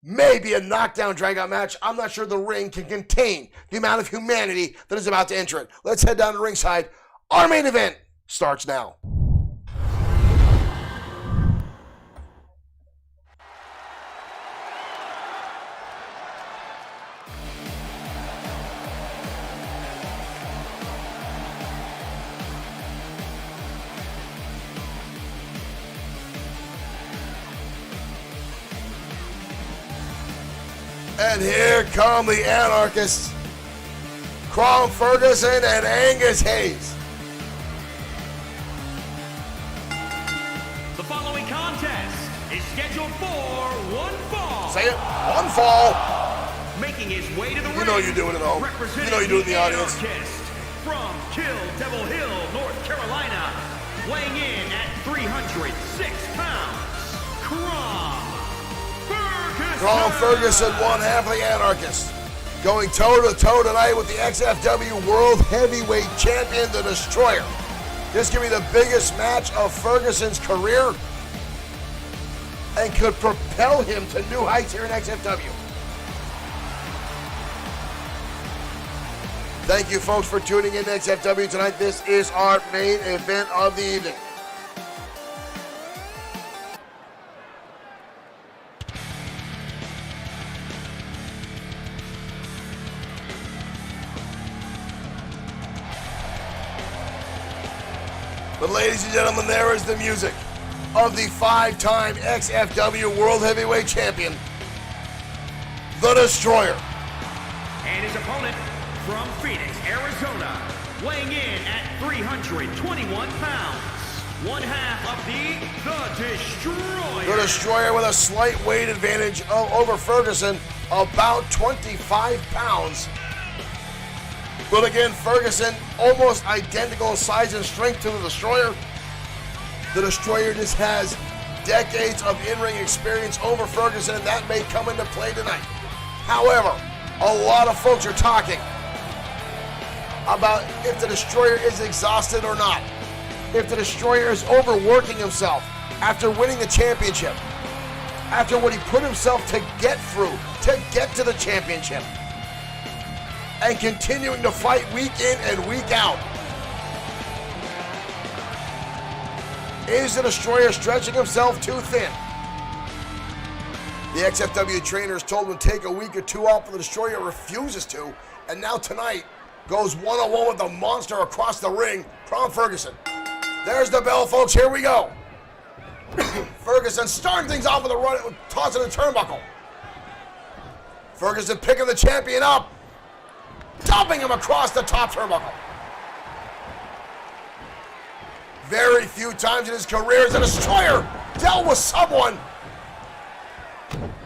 may be a knockdown drag-out match. I'm not sure the ring can contain the amount of humanity that is about to enter it. Let's head down to ringside. Our main event starts now. And here come the Anarchists, Crom Ferguson and Angus Hayes. The following contest is scheduled for one fall. Say it, one fall. Making his way to the ring. You know you're doing it all. You know you're doing the audience. Anarchist from Kill Devil Hill, North Carolina, weighing in at 306 pounds, Crom Ferguson, one half of the Anarchists, going toe-to-toe tonight with the XFW World Heavyweight Champion, the Destroyer. This could be the biggest match of Ferguson's career and could propel him to new heights here in XFW. Thank you, folks, for tuning in to XFW tonight. This is our main event of the evening. But ladies and gentlemen, there is the music of the 5-time XFW World Heavyweight Champion, The Destroyer. And his opponent from Phoenix, Arizona, weighing in at 321 pounds, one half of the Destroyer. The Destroyer with a slight weight advantage over Ferguson, about 25 pounds. But again, Ferguson, almost identical size and strength to the Destroyer. The Destroyer just has decades of in-ring experience over Ferguson, and that may come into play tonight. However, a lot of folks are talking about if the Destroyer is exhausted or not. If the Destroyer is overworking himself after winning the championship, after what he put himself to get through, to get to the championship, and continuing to fight week in and week out. Is the Destroyer stretching himself too thin? The XFW trainers told him to take a week or two off, but the Destroyer refuses to, and now tonight goes one-on-one with the monster across the ring, Cron Ferguson. There's the bell, folks. Here we go. Ferguson starting things off with a run, tossing the turnbuckle. Ferguson picking the champion up, dumping him across the top turnbuckle. Very few times in his career has the Destroyer dealt with someone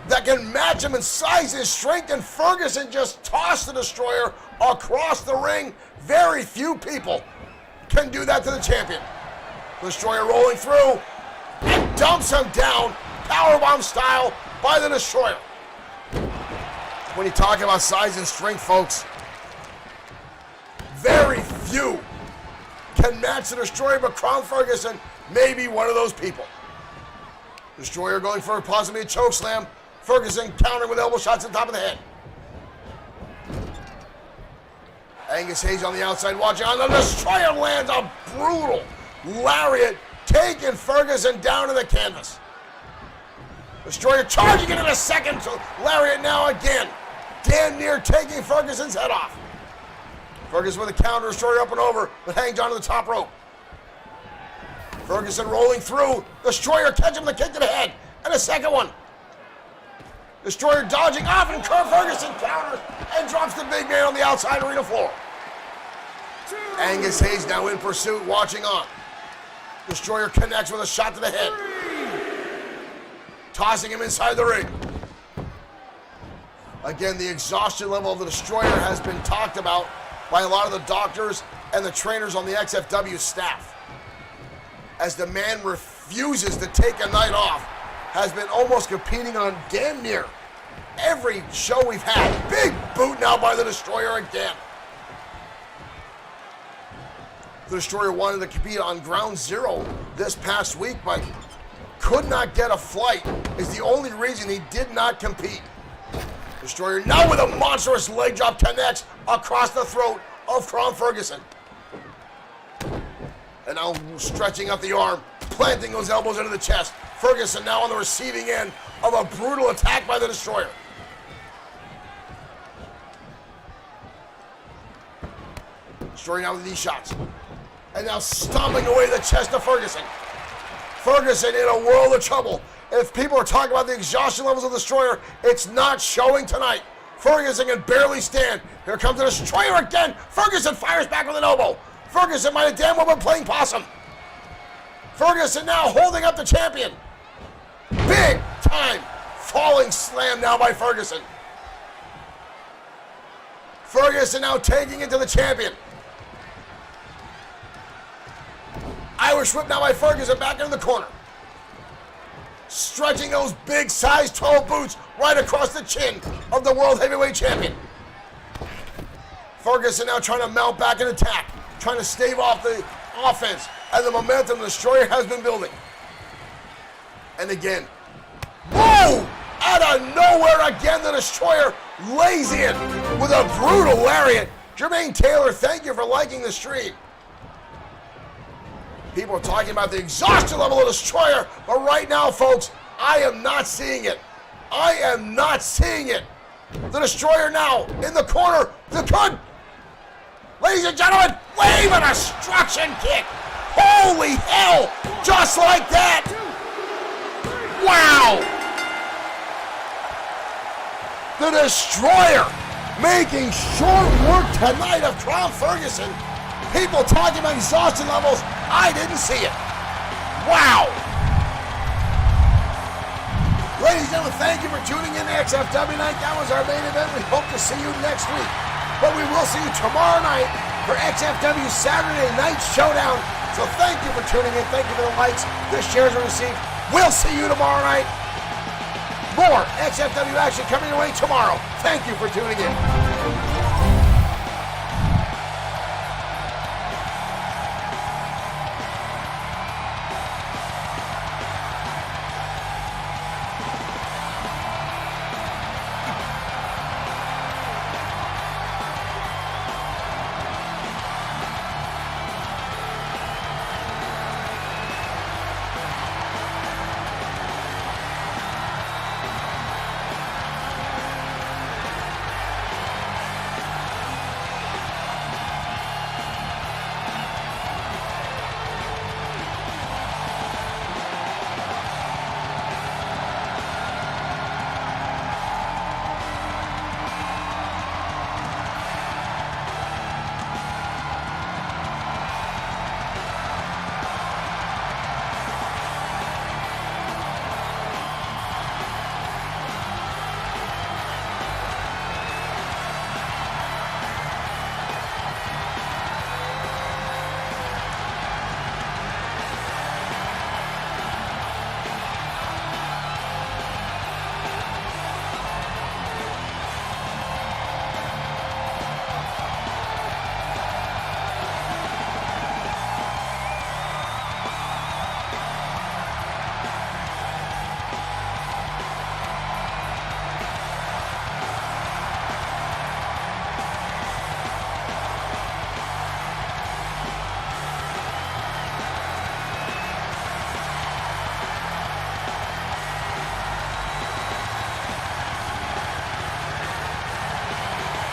that can match him in size and strength, and Ferguson just tossed the Destroyer across the ring. Very few people can do that to the champion. The Destroyer rolling through and dumps him down, powerbomb style by the Destroyer. When you talk about size and strength, folks, very few can match the Destroyer, but Cron Ferguson may be one of those people. Destroyer going for possibly a choke slam. Ferguson countering with elbow shots on top of the head. Angus Hayes on the outside watching on. The Destroyer lands a brutal lariat, taking Ferguson down to the canvas. Destroyer charging into the second lariat now again. Damn near taking Ferguson's head off. Ferguson with a counter, Destroyer up and over, but hangs onto the top rope. Ferguson rolling through. Destroyer catching the kick to the head. And a second one. Destroyer dodging off, and Cron Ferguson counters and drops the big man on the outside arena floor. Angus Hayes now in pursuit, watching on. Destroyer connects with a shot to the head. Tossing him inside the ring. Again, the exhaustion level of the Destroyer has been talked about by a lot of the doctors and the trainers on the XFW staff, as the man refuses to take a night off, has been almost competing on damn near every show we've had. Big boot now by the Destroyer again. The Destroyer wanted to compete on Ground Zero this past week, but could not get a flight, is the only reason he did not compete. Destroyer now with a monstrous leg drop connects across the throat of Cron Ferguson. And now stretching up the arm, planting those elbows into the chest. Ferguson now on the receiving end of a brutal attack by the Destroyer. Destroyer now with knee shots. And now stomping away the chest of Ferguson. Ferguson in a world of trouble. If people are talking about the exhaustion levels of the Destroyer, it's not showing tonight. Ferguson can barely stand. Here comes the Destroyer again. Ferguson fires back with an elbow. Ferguson might have damn well been playing possum. Ferguson now holding up the champion. Big time falling slam now by Ferguson. Ferguson now taking it to the champion. Irish whip now by Ferguson back into the corner. Stretching those big size 12 boots right across the chin of the World Heavyweight Champion. Ferguson now trying to mount back and attack, trying to stave off the offense and the momentum the Destroyer has been building. And again, whoa! Out of nowhere again, the Destroyer lays in with a brutal lariat, Jermaine Taylor, thank you for liking the stream. People are talking about the exhaustion level of Destroyer, but right now, folks, I am not seeing it. I am not seeing it. The Destroyer now in the corner. The good. Ladies and gentlemen, wave and destruction kick. Holy hell. Just like that. Wow. The Destroyer making short work tonight of Crown Ferguson. People talking about exhaustion levels. I didn't see it. Wow. Ladies and gentlemen, thank you for tuning in to XFW Night. That was our main event. We hope to see you next week. But we will see you tomorrow night for XFW Saturday Night Showdown. So thank you for tuning in. Thank you for the likes, the shares we received. We'll see you tomorrow night. More XFW action coming your way tomorrow. Thank you for tuning in.